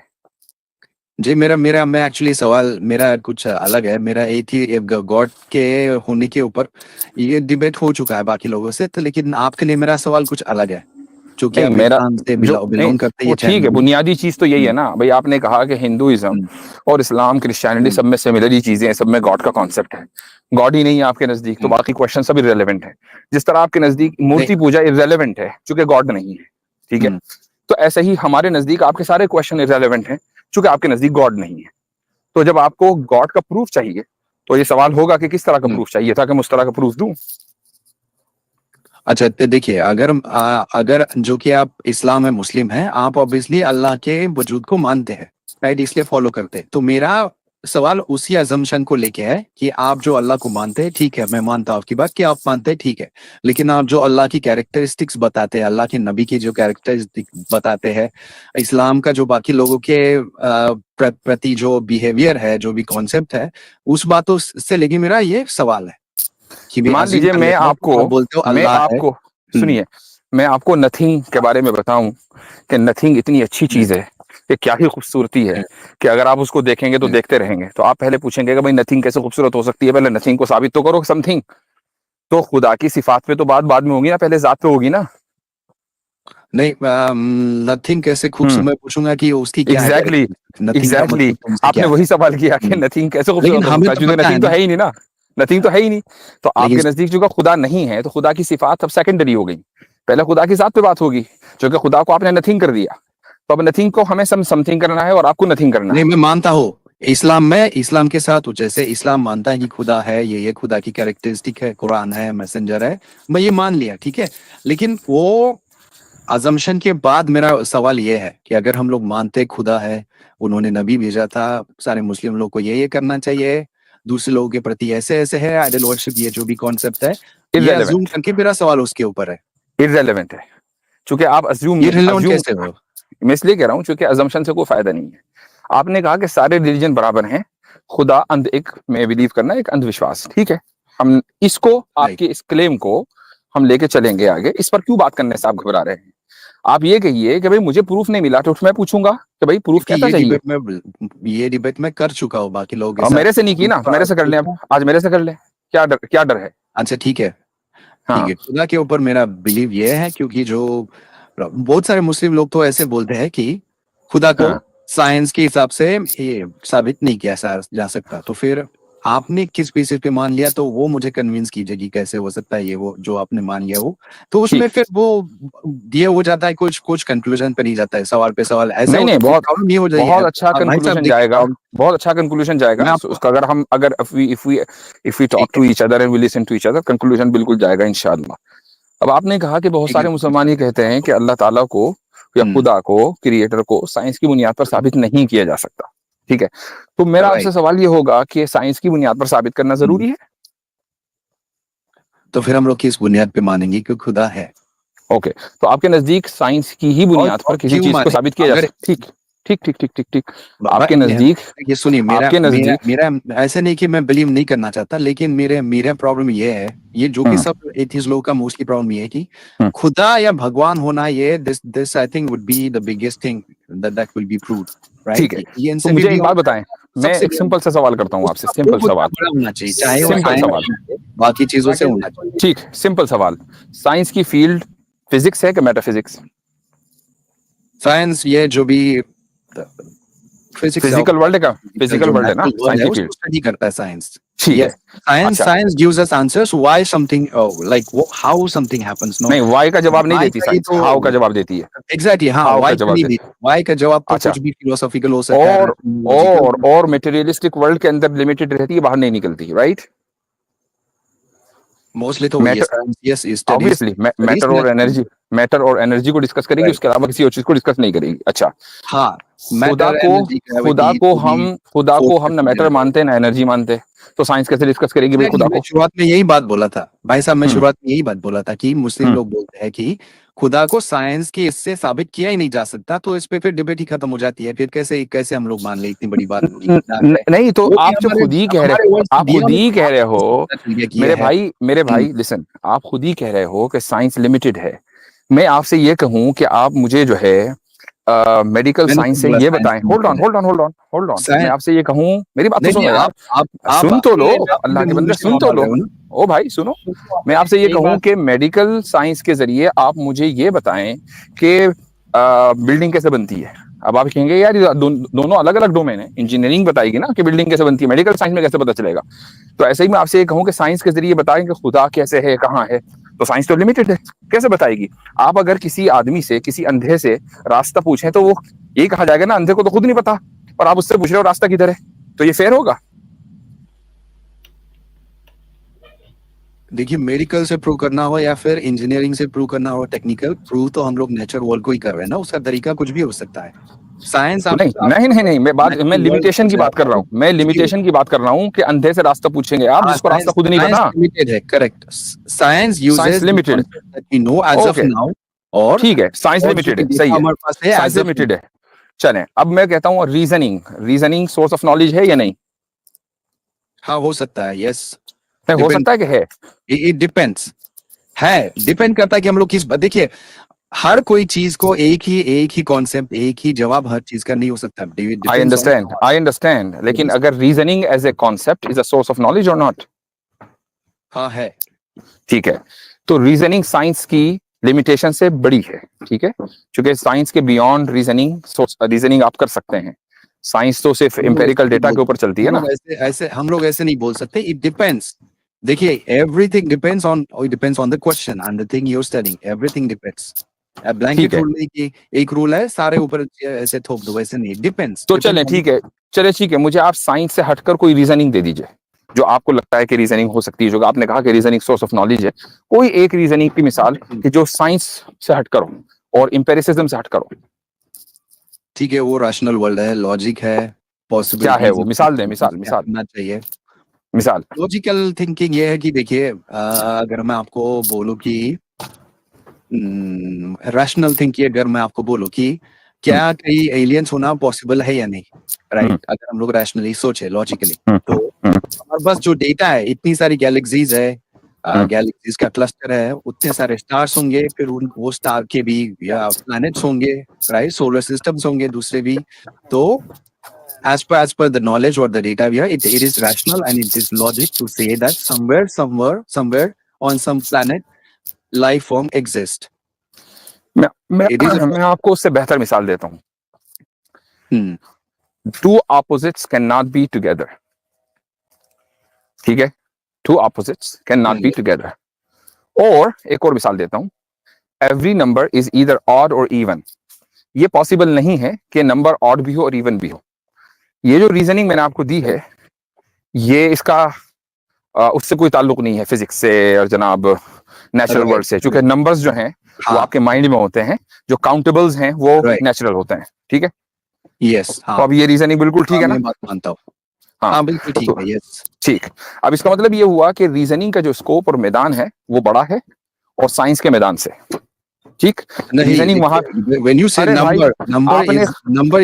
[SPEAKER 2] जी, मेरा मेरा मैं एक्चुअली सवाल मेरा कुछ अलग है। मेरा एथी गॉड के होने के ऊपर ये डिबेट हो चुका है बाकी लोगों से, तो लेकिन आपके लिए मेरा सवाल कुछ अलग है, क्योंकि
[SPEAKER 1] नहीं,
[SPEAKER 2] आप
[SPEAKER 1] मेरा
[SPEAKER 2] इस्लाम से
[SPEAKER 1] जो नहीं,
[SPEAKER 2] बिलोंग करते हैं,
[SPEAKER 1] वो
[SPEAKER 2] ये
[SPEAKER 1] ठीक है,
[SPEAKER 2] चैन।
[SPEAKER 1] बुनियादी चीज तो यही है ना भाई। आपने कहा कि हिंदुइज्म
[SPEAKER 2] हम्म,
[SPEAKER 1] और इस्लाम क्रिश्चियनिटी
[SPEAKER 2] हम्म,
[SPEAKER 1] सब में सिमिलर ही चीजें हैं, सब में गॉड का कॉन्सेप्ट है। गॉड ही नहीं है आपके नजदीक तो
[SPEAKER 2] हम्म,
[SPEAKER 1] बाकी क्वेश्चन सब इररिलेवेंट है। जिस तरह आपके नजदीक
[SPEAKER 2] नहीं,
[SPEAKER 1] मूर्ति पूजा इररिलेवेंट है क्योंकि गॉड नहीं है, ठीक है?
[SPEAKER 2] हम्म,
[SPEAKER 1] तो ऐसे ही हमारे नजदीक आपके सारे क्वेश्चन इररिलेवेंट हैं क्योंकि आपके नजदीक गॉड नहीं है। तो जब आपको गॉड का प्रूफ चाहिए तो ये सवाल होगा कि किस तरह का
[SPEAKER 2] हम्म।
[SPEAKER 1] प्रूफ चाहिए था कि मैं उस तरह का प्रूफ दूं।
[SPEAKER 2] अच्छा, तो देखिए, अगर जो कि आप इस्लाम है, मुस्लिम है, आप ऑब्वियसली अल्लाह के वजूद को मानते हैं, राइट, इसलिए फॉलो करते हैं। तो मेरा सवाल उसी अजम्पशन को लेके है कि आप जो अल्लाह को मानते हैं, ठीक है, मैं मानता हूं आपकी बात कि आप मानते हैं, ठीक है, लेकिन आप जो अल्लाह की कैरेक्टरिस्टिक्स बताते हैं, अल्लाह के नबी की जो कैरेक्टरिस्टिक बताते हैं, इस्लाम का जो बाकी लोगों के प्रति जो बिहेवियर है, जो भी कॉन्सेप्ट है, उस बातों से लेके मेरा ये सवाल है कि भी
[SPEAKER 1] मान
[SPEAKER 2] अज्यूम
[SPEAKER 1] लीजिए
[SPEAKER 2] कर लेता हूँ, आप बोलते हो
[SPEAKER 1] मैं
[SPEAKER 2] अल्लाह है।
[SPEAKER 1] आपको
[SPEAKER 2] हम्म,
[SPEAKER 1] सुनिए, मैं आपको नथिंग के बारे में बताऊं कि नथिंग इतनी अच्छी
[SPEAKER 2] हम्म,
[SPEAKER 1] चीज है कि क्या ही खूबसूरती है कि अगर आप उसको देखेंगे तो
[SPEAKER 2] हम्म।
[SPEAKER 1] देखते रहेंगे। तो आप पहले पूछेंगे कि भाई नथिंग कैसे खूबसूरत हो सकती है, पहले नथिंग को साबित तो करो समथिंग। तो खुदा की सिफात पे तो बात बाद में होगी ना, पहले जात पे होगी ना।
[SPEAKER 2] नहीं, नथिंग कैसे
[SPEAKER 1] हम्म,
[SPEAKER 2] खूबसूरत, मैं पूछूंगा कि उसकी क्या है
[SPEAKER 1] एग्जैक्टली
[SPEAKER 2] कैरेक्टर, नथिंग का
[SPEAKER 1] एग्जैक्टली
[SPEAKER 2] मतलब तुमसे
[SPEAKER 1] आपने
[SPEAKER 2] क्या है।
[SPEAKER 1] वही सवाल किया कि
[SPEAKER 2] हम्म,
[SPEAKER 1] नथिंग कैसे
[SPEAKER 2] लेकिन
[SPEAKER 1] खूबसूरत हो
[SPEAKER 2] हमें
[SPEAKER 1] सकता है,
[SPEAKER 2] तो
[SPEAKER 1] क्योंकि
[SPEAKER 2] पता है
[SPEAKER 1] नथिंग तो
[SPEAKER 2] ना।
[SPEAKER 1] है ही नहीं ना। नथिंग तो है ही नहीं। तो आपके
[SPEAKER 2] लेकिन
[SPEAKER 1] नजदीक जो खुदा नहीं है तो खुदा की सिफात अब सेकेंडरी हो गई। पहले खुदा की जात पे बात होगी, क्योंकि खुदा को आपने नथिंग कर दिया। तो अब नथिंग को हमें समथिंग करना है और आपको नथिंग करना
[SPEAKER 2] नहीं,
[SPEAKER 1] है।
[SPEAKER 2] मैं मानता हूँ इस्लाम में, इस्लाम के साथ हूँ। जैसे इस्लाम मानता है कि खुदा है, ये खुदा की कैरेक्टरिस्टिक है, कुरान है, मैसेंजर है, मैं ये मान लिया, ठीक है। लेकिन वो अजम्पशन के बाद मेरा सवाल ये है कि अगर हम लोग मानते हैं खुदा है, उन्होंने नबी भेजा था, सारे मुस्लिम लोग को ये करना चाहिए, दूसरे लोगों के प्रति ऐसे ऐसे है, आइडल वर्शिप, ये जो भी कॉन्सेप्ट है, ये अज्यूम
[SPEAKER 1] इररेलेवेंट,
[SPEAKER 2] करके मेरा सवाल उसके ऊपर है।
[SPEAKER 1] इररेलेवेंट है। चूंकि आप
[SPEAKER 2] ये
[SPEAKER 1] अज्यूम
[SPEAKER 2] रिलेवेंट
[SPEAKER 1] अज्यूम
[SPEAKER 2] कैसे हो?
[SPEAKER 1] मैं इसलिए कह रहा हूं क्योंकि अजम्पशन से कोई फायदा नहीं है। आपने कहा कि सारे रिलीजन बराबर हैं, खुदा अंध एक में बिलीव करना एक अंधविश्वास, ठीक है। हम इसको
[SPEAKER 2] राइट,
[SPEAKER 1] आपके इस क्लेम को हम लेके चलेंगे आगे। इस पर क्यों बात करने से आप घबरा रहे हैं? आप ये कहिए कि भाई मुझे प्रूफ नहीं मिला तो मैं पूछूंगा कि भाई प्रूफ
[SPEAKER 2] क्योंकि
[SPEAKER 1] कैसा चाहिए।
[SPEAKER 2] ये डिबेट मैं कर चुका हूँ बाकी लोगों के
[SPEAKER 1] और
[SPEAKER 2] साथ।
[SPEAKER 1] मेरे से नहीं की ना, तो मेरे से कर ले, अब आज मेरे से कर ले। क्या डर है?
[SPEAKER 2] अच्छा, ठीक है, ठीक
[SPEAKER 1] हाँ,
[SPEAKER 2] है। खुदा के ऊपर मेरा बिलीव ये है, क्योंकि जो बहुत सारे मुस्लिम लोग तो ऐसे बोलते हैं कि खुदा को
[SPEAKER 1] हाँ,
[SPEAKER 2] साइंस के हिसाब से ये साबित नहीं किया जा सकता। तो फिर आपने किस बेसिस पे मान लिया, तो वो मुझे कन्विंस कीजिए कि कैसे हो सकता है ये वो जो आपने मान लिया वो। तो उसमें
[SPEAKER 1] ठीक।
[SPEAKER 2] फिर वो दिए हो जाता है, कुछ कुछ कंक्लूजन पे नहीं जाता है, सवाल पे सवाल ऐसे
[SPEAKER 1] नहीं
[SPEAKER 2] हो
[SPEAKER 1] नहीं,
[SPEAKER 2] तो फिर
[SPEAKER 1] बहुत
[SPEAKER 2] प्रॉब्लम ये हो जाती है।
[SPEAKER 1] बहुत अच्छा
[SPEAKER 2] भाई साहब
[SPEAKER 1] कंक्लूजन
[SPEAKER 2] देखिए,
[SPEAKER 1] जाएगा, बहुत अच्छा कंक्लूजन जाएगा
[SPEAKER 2] मैं आपको,
[SPEAKER 1] उसका। अगर हम अगर इफ वी टॉक
[SPEAKER 2] ठीक है,
[SPEAKER 1] to each other and we listen to each other, conclusion बिल्कुल जाएगा इंशाल्लाह। अब आपने कहा कि बहुत
[SPEAKER 2] ठीक है,
[SPEAKER 1] सारे मुसलमान ये कहते हैं कि अल्लाह ताला को या
[SPEAKER 2] हम्म,
[SPEAKER 1] खुदा को, क्रिएटर को साइंस की बुनियाद पर साबित नहीं किया जा सकता, ठीक है। तो मेरा आपसे
[SPEAKER 2] राइट।
[SPEAKER 1] सवाल ये होगा कि साइंस की बुनियाद पर साबित करना जरूरी है?
[SPEAKER 2] तो फिर हम लोग किस बुनियाद पे मानेंगे कि खुदा है?
[SPEAKER 1] ओके, तो आपके नजदीक साइंस की ही
[SPEAKER 2] और
[SPEAKER 1] बुनियाद पर किसी
[SPEAKER 2] क्यों
[SPEAKER 1] चीज को
[SPEAKER 2] माने?
[SPEAKER 1] साबित किया जा
[SPEAKER 2] अगर
[SPEAKER 1] सकता, ठीक? ठीक ठीक ठीक ठीक ठीक
[SPEAKER 2] बाबा,
[SPEAKER 1] आपके नजदीक
[SPEAKER 2] ये सुनिए, मेरा
[SPEAKER 1] आपके
[SPEAKER 2] मेरा
[SPEAKER 1] नजदीक
[SPEAKER 2] मेरा ऐसे नहीं कि मैं बिलीव नहीं करना चाहता, लेकिन मेरे मेरा प्रॉब्लम ये है, ये जो कि सब एथियस्ट लोगों का मोस्टली प्रॉब्लम ये है कि खुदा या भगवान होना, ये this I think would be the biggest thing that will be proved,
[SPEAKER 1] ठीक
[SPEAKER 2] राइट?
[SPEAKER 1] है।
[SPEAKER 2] ये
[SPEAKER 1] तो
[SPEAKER 2] इनसे
[SPEAKER 1] मुझे
[SPEAKER 2] भी
[SPEAKER 1] एक बात बताएं, मैं
[SPEAKER 2] सबसे
[SPEAKER 1] एक सिंपल सा सवाल करता हूँ आपसे,
[SPEAKER 2] उसका
[SPEAKER 1] सिंपल
[SPEAKER 2] प्रूफ उतना
[SPEAKER 1] सवाल,
[SPEAKER 2] बड़ा होना चाहिए, चाहे वो
[SPEAKER 1] सिंपल
[SPEAKER 2] साइंस
[SPEAKER 1] सवाल,
[SPEAKER 2] बाकी चीजों से होना चाहिए।
[SPEAKER 1] ठीक, सिंपल सवाल, साइंस की फील्ड फिजिक्स है कि मेटाफिजिक्स?
[SPEAKER 2] साइंस ये जो भी फिजिक्स
[SPEAKER 1] फिजिकल वर्ल्ड का, फिजिकल वर्ल्ड है ना साइंस की
[SPEAKER 2] उसको
[SPEAKER 1] फील्ड?
[SPEAKER 2] स्टडी करता है साइंस।
[SPEAKER 1] ठीक है,
[SPEAKER 2] Yes, science
[SPEAKER 1] अच्छा,
[SPEAKER 2] science gives us answers why something, how something happens. No,
[SPEAKER 1] नहीं वाई का जवाब नहीं
[SPEAKER 2] why
[SPEAKER 1] देती
[SPEAKER 2] का ये
[SPEAKER 1] साइंस,
[SPEAKER 2] तो
[SPEAKER 1] हाउ का जवाब देती है,
[SPEAKER 2] exactly, हाँ,
[SPEAKER 1] हाउ
[SPEAKER 2] why
[SPEAKER 1] का
[SPEAKER 2] का
[SPEAKER 1] जवाब
[SPEAKER 2] नहीं
[SPEAKER 1] देती
[SPEAKER 2] देती, why का जवाब तो
[SPEAKER 1] अच्छा,
[SPEAKER 2] कुछ भी फिलोसॉफिकल हो सकता है,
[SPEAKER 1] और
[SPEAKER 2] लॉजिकल।
[SPEAKER 1] और मटेरियलिस्टिक वर्ल्ड के अंदर लिमिटेड रहती है, बाहर नहीं निकलती, राइट?
[SPEAKER 2] मोस्टली तो वही है science. Yes, studies
[SPEAKER 1] obviously matter और एनर्जी को डिस्कस करेगी,
[SPEAKER 2] राइट।
[SPEAKER 1] उसके अलावा किसी और चीज को डिस्कस नहीं करेगी। अच्छा,
[SPEAKER 2] हाँ,
[SPEAKER 1] खुदा
[SPEAKER 2] मैटर
[SPEAKER 1] को
[SPEAKER 2] एनर्जी ग्रेविटी जो भी
[SPEAKER 1] खुदा को
[SPEAKER 2] फोर्स
[SPEAKER 1] हम ना मैटर मानते ना एनर्जी मानते, तो साइंस कैसे डिस्कस करेगी भाई खुदा
[SPEAKER 2] मैं
[SPEAKER 1] को?
[SPEAKER 2] शुरुआत में यही बात बोला था भाई साहब, मैं
[SPEAKER 1] हम्म
[SPEAKER 2] शुरुआत में यही बात बोला था कि मुस्लिम
[SPEAKER 1] हम्म
[SPEAKER 2] लोग बोलते हैं कि खुदा को साइंस के इससे साबित किया ही नहीं जा सकता, तो इस पे फिर डिबेट ही खत्म हो जाती है। फिर कैसे कैसे हम लोग मान ले इतनी बड़ी बात होगी?
[SPEAKER 1] नहीं, तो
[SPEAKER 2] वो भी
[SPEAKER 1] आप जो
[SPEAKER 2] हमारे
[SPEAKER 1] खुद ही कह रहे
[SPEAKER 2] हमारे वर्ल्ड से
[SPEAKER 1] आप
[SPEAKER 2] दिया
[SPEAKER 1] खुद ही कह रहे हो,
[SPEAKER 2] कि ये
[SPEAKER 1] मेरे
[SPEAKER 2] है।
[SPEAKER 1] भाई लिसन, आप खुद ही कह रहे हो कि साइंस लिमिटेड है। मैं आपसे ये कहूं कि आप मुझे जो है मेडिकल
[SPEAKER 2] मैंने
[SPEAKER 1] साइंस
[SPEAKER 2] तो
[SPEAKER 1] से
[SPEAKER 2] बोला
[SPEAKER 1] ये
[SPEAKER 2] साइंस
[SPEAKER 1] बताएं,
[SPEAKER 2] लिमिटेड है।
[SPEAKER 1] होल्ड ऑन, मैं
[SPEAKER 2] साइंस
[SPEAKER 1] आपसे ये कहूं, मेरी बात तो
[SPEAKER 2] नहीं नहीं,
[SPEAKER 1] सुनो यार,
[SPEAKER 2] आप
[SPEAKER 1] सुन तो लो, अल्लाह
[SPEAKER 2] मुझे
[SPEAKER 1] के
[SPEAKER 2] मुंह
[SPEAKER 1] बंदे
[SPEAKER 2] में
[SPEAKER 1] सुन
[SPEAKER 2] शिवा
[SPEAKER 1] तो
[SPEAKER 2] मार
[SPEAKER 1] लो,
[SPEAKER 2] रहे हो ना।
[SPEAKER 1] ओ भाई सुनो, मैं आपसे ये कहूं कि मेडिकल साइंस के जरिए आप मुझे ये बताएं कि बिल्डिंग कैसे बनती है। अब आप कहेंगे यार ये दोनों अलग अलग डोमेन है, इंजीनियरिंग बताएगी ना कि बिल्डिंग कैसे बनती है, मेडिकल साइंस में कैसे पता चलेगा? तो ऐसे ही मैं आपसे ये कहूं कि साइंस के जरिए बताएं कि खुदा कैसे है, कहाँ है, तो साइंस तो लिमिटेड है, कैसे बताएगी? आप अगर किसी आदमी से, किसी अंधे से रास्ता पूछें तो वो यही कहा जाएगा ना, अंधे को तो खुद नहीं पता, और आप उससे पूछ रहे हो रास्ता किधर है, तो ये फेयर होगा?
[SPEAKER 2] देखिए, मेडिकल से प्रूव करना हो या फिर इंजीनियरिंग से प्रूव करना हो, टेक्निकल प्रूव तो हम लोग नेचर वर्ल्ड को ही कर रहे हैं ना, उसका तरीका कुछ भी हो सकता है। साइंस
[SPEAKER 1] तो नहीं, मैं लिमिटेशन की बात कर रहा हूँ, मैं लिमिटेशन की बात कर रहा हूँ कि अंधे से रास्ता पूछेंगे आप जिसको रास्ता खुद नहीं पता।
[SPEAKER 2] लिमिटेड है, correct. Science
[SPEAKER 1] science
[SPEAKER 2] uses
[SPEAKER 1] limited,
[SPEAKER 2] that we know as of
[SPEAKER 1] okay,
[SPEAKER 2] now, और
[SPEAKER 1] ठीक है, साइंस
[SPEAKER 2] जो
[SPEAKER 1] लिमिटेड
[SPEAKER 2] भी
[SPEAKER 1] है, सही
[SPEAKER 2] डेटा
[SPEAKER 1] है,
[SPEAKER 2] हमारे पास है
[SPEAKER 1] साइंस
[SPEAKER 2] एज ऑफ
[SPEAKER 1] लिमिटेड है। चलें, अब मैं कहता हूँ रीजनिंग सोर्स ऑफ नॉलेज है या नहीं?
[SPEAKER 2] हाँ, हो सकता है, यस,
[SPEAKER 1] हो सकता है कि है,
[SPEAKER 2] इट डिपेंड्स, है, डिपेंड करता है कि हम लोग किस, देखिए हर कोई चीज को एक ही कॉन्सेप्ट, एक ही जवाब हर चीज का नहीं हो सकता।
[SPEAKER 1] आई अंडरस्टैंड, लेकिन अगर reasoning as a concept is a source of knowledge or not?
[SPEAKER 2] हाँ है,
[SPEAKER 1] ठीक है, तो रीजनिंग साइंस की लिमिटेशन से बड़ी है, ठीक है, क्योंकि साइंस के बियॉन्ड रीजनिंग आप कर सकते हैं, साइंस तो सिर्फ एम्पेरिकल डेटा के ऊपर चलती है ना।
[SPEAKER 2] ऐसे हम लोग ऐसे नहीं बोल सकते, इट डिपेंड्स। देखिए, everything depends on the question and the thing you are studying, everything depends. Blanket rule नहीं कि एक रूल है सारे ऊपर ऐसे थोप दो, वैसे नहीं, डिपेंड्स।
[SPEAKER 1] तो चलें ठीक है, मुझे आप साइंस से हटकर कोई रीजनिंग दे दीजिए जो आपको लगता है कि रीजनिंग हो सकती है, जो आपने कहा कि रीजनिंग सोर्स ऑफ नॉलेज है, कोई एक रीजनिंग की मिसाल कि जो साइंस से हटकर हो और एम्पिरिसिज्म से हटकर हो।
[SPEAKER 2] ठीक है, वो रैशनल वर्ल्ड है, लॉजिक है, पॉसिबिलिटी
[SPEAKER 1] क्या है वो? मिसाल दें, मिसाल
[SPEAKER 2] चाहिए।
[SPEAKER 1] मिसाल
[SPEAKER 2] लॉजिकल थिंकिंग ये है कि देखिए, अगर मैं आपको बोलूं कि रैशनल थिंकिंग, अगर मैं आपको बोलूं कि क्या कई एलियंस होना पॉसिबल है या नहीं, राइट, अगर हम लोग रैशनली सोचे, लॉजिकली, तो हमारे पास जो डेटा है, इतनी सारी गैलेक्सीज है, गैलेक्सीज का क्लस्टर है, उतने सारे स्टार्स होंगे, फिर वो स्टार के भी या प्लैनेट्स होंगे, राइट, सोलर सिस्टम्स होंगे दूसरे भी, तो as per the knowledge or the data we have, it is rational and it is logic to say that somewhere on some planet life form exist.
[SPEAKER 1] मैं आपको उससे बेहतर मिसाल देता हूँ। Two opposites cannot be together, ठीक है, two opposites cannot be together. और एक और मिसाल देता हूँ, every number is either odd or even. ये पॉसिबल नहीं है कि नंबर ऑड भी हो और इवन भी हो। ये जो रीजनिंग मैंने आपको दी है, ये इसका उससे कोई ताल्लुक नहीं है फिजिक्स से और जनाब नेचुरल वर्ल्ड से, क्योंकि नंबर्स जो हैं वो आपके माइंड में होते हैं, जो काउंटेबल्स हैं वो नेचुरल होते हैं, ठीक है,
[SPEAKER 2] यस,
[SPEAKER 1] तो अब ये रीजनिंग बिल्कुल ठीक है ना?
[SPEAKER 2] बात मानता हूँ,
[SPEAKER 1] हाँ
[SPEAKER 2] बिल्कुल ठीक है, यस,
[SPEAKER 1] ठीक। अब इसका मतलब ये हुआ कि रीजनिंग का जो स्कोप और मैदान है वो बड़ा है और साइंस के मैदान से, ठीक,
[SPEAKER 2] नहीं,
[SPEAKER 1] रीजनिंग वहां,
[SPEAKER 2] when you say
[SPEAKER 1] अरे भाई
[SPEAKER 2] number
[SPEAKER 1] आपने,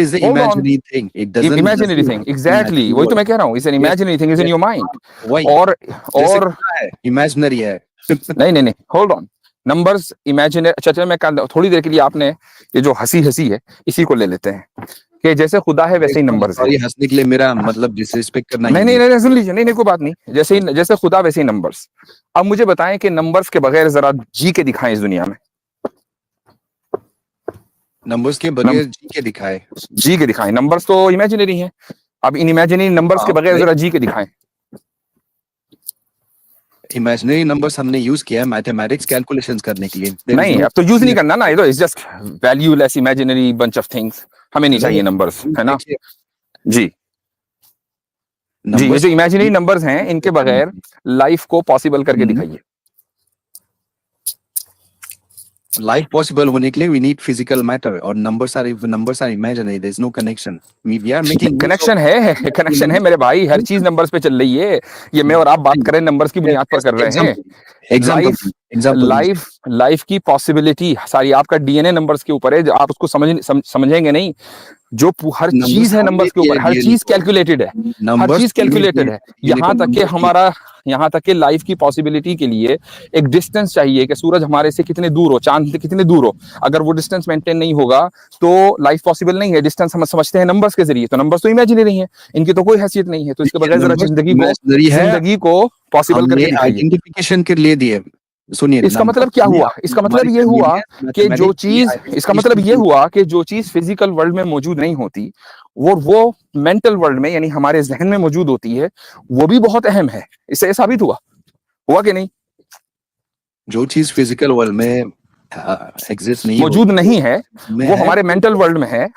[SPEAKER 2] is the
[SPEAKER 1] hold on,
[SPEAKER 2] imaginary thing. It doesn't
[SPEAKER 1] imaginary thing, exactly वही तो मैं कह रहा हूँ, it's an imaginary thing is in your mind.
[SPEAKER 2] वही
[SPEAKER 1] और
[SPEAKER 2] जैसे है इमेजिनरी है।
[SPEAKER 1] नहीं नहीं नहीं, होल्ड ऑन, नंबर्स इमेजिनरी, अच्छा चलो मैं थोड़ी देर के लिए आपने ये जो हंसी है इसी को ले लेते हैं कि जैसे खुदा है वैसे ही नंबर्स है।
[SPEAKER 2] सॉरी, हंसने के लिए मेरा मतलब डिसरिस्पेक्ट करना
[SPEAKER 1] नहीं नहीं नहीं, सुन लीजिए, नहीं नहीं कोई बात नहीं, जैसे खुदा वैसे ही नंबर्स। अब मुझे बताएं कि नंबर्स के बगैर जरा जी के दिखाएं इस दुनिया में,
[SPEAKER 2] नंबर्स के बगैर जी के दिखाए।
[SPEAKER 1] जी के दिखाएं, नंबर्स तो इमेजिनरी हैं, अब इन इमेजिनरी नंबर्स के बगैर जरा जी के दिखाएं।
[SPEAKER 2] इमेजिनरी नंबर्स हमने यूज किया है मैथमेटिक्स कैलकुलेशंस करने के लिए।
[SPEAKER 1] नहीं अब तो यूज नहीं करना ना, ये तो it's just valueless imaginary bunch of things, हमें नहीं चाहिए नंबर्स, है ना जी। जी, ये जो इमेजिनरी नंबर्स हैं इनके बगैर लाइफ को पॉसिबल करके दिखाइए।
[SPEAKER 2] लाइफ पॉसिबल होने के लिए वी नीड फिजिकल मैटर, और numbers are imaginary, there is no connection. We are making
[SPEAKER 1] connection है, कनेक्शन है मेरे भाई, हर चीज नंबर्स पे चल रही है। ये मैं और आप बात कर रहे हैं नंबर्स की बुनियाद पर कर रहे हैं। लाइफ की पॉसिबिलिटी सारी आपका डीएनए नंबर्स के ऊपर है, जो आप उसको समझेंगे नहीं, जो हर चीज है नंबर्स के ऊपर, हर चीज कैलकुलेटेड है, हर चीज कैलकुलेटेड है। यहाँ तक कि लाइफ की पॉसिबिलिटी के लिए एक डिस्टेंस चाहिए कि सूरज हमारे से कितने दूर हो, चांद से कितने दूर हो, अगर वो डिस्टेंस मेंटेन नहीं होगा तो लाइफ पॉसिबल नहीं है। डिस्टेंस हम समझते हैं नंबर्स के जरिए, तो नंबर्स तो इमेजिनरी हैं, इनकी तो कोई हैसियत नहीं है। तो इसके बगैर जरा जिंदगी को पॉसिबल करके दिखाइए।
[SPEAKER 2] आइडेंटिफिकेशन के लिए दिए। सुनिए,
[SPEAKER 1] इसका मतलब क्या हुआ? इसका मतलब ये हुआ कि जो चीज, इसका मतलब ये हुआ कि जो चीज फिजिकल वर्ल्ड में मौजूद नहीं होती वो मेंटल वर्ल्ड में यानी हमारे जहन में मौजूद होती है, वो भी बहुत अहम है। इससे साबित हुआ कि नहीं?
[SPEAKER 2] जो चीज फिजिकल वर्ल्ड में एग्जिस्ट नहीं,
[SPEAKER 1] मौजूद नहीं है, वो हमारे मेंटल वर्ल्ड में है,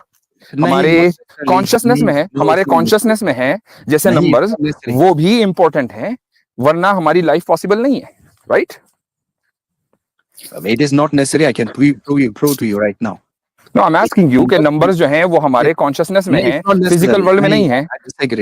[SPEAKER 1] हमारे कॉन्शियसनेस में है, हमारे कॉन्शियसनेस में है, जैसे नंबर्स, वो भी इंपॉर्टेंट है, वरना हमारी लाइफ पॉसिबल नहीं है, right?
[SPEAKER 2] It is not necessary. I can prove to you right now.
[SPEAKER 1] No, I'm asking you कि नंबर्स जो हैं वो हमारे कॉन्शियसनेस में हैं, फिजिकल वर्ल्ड में नहीं है।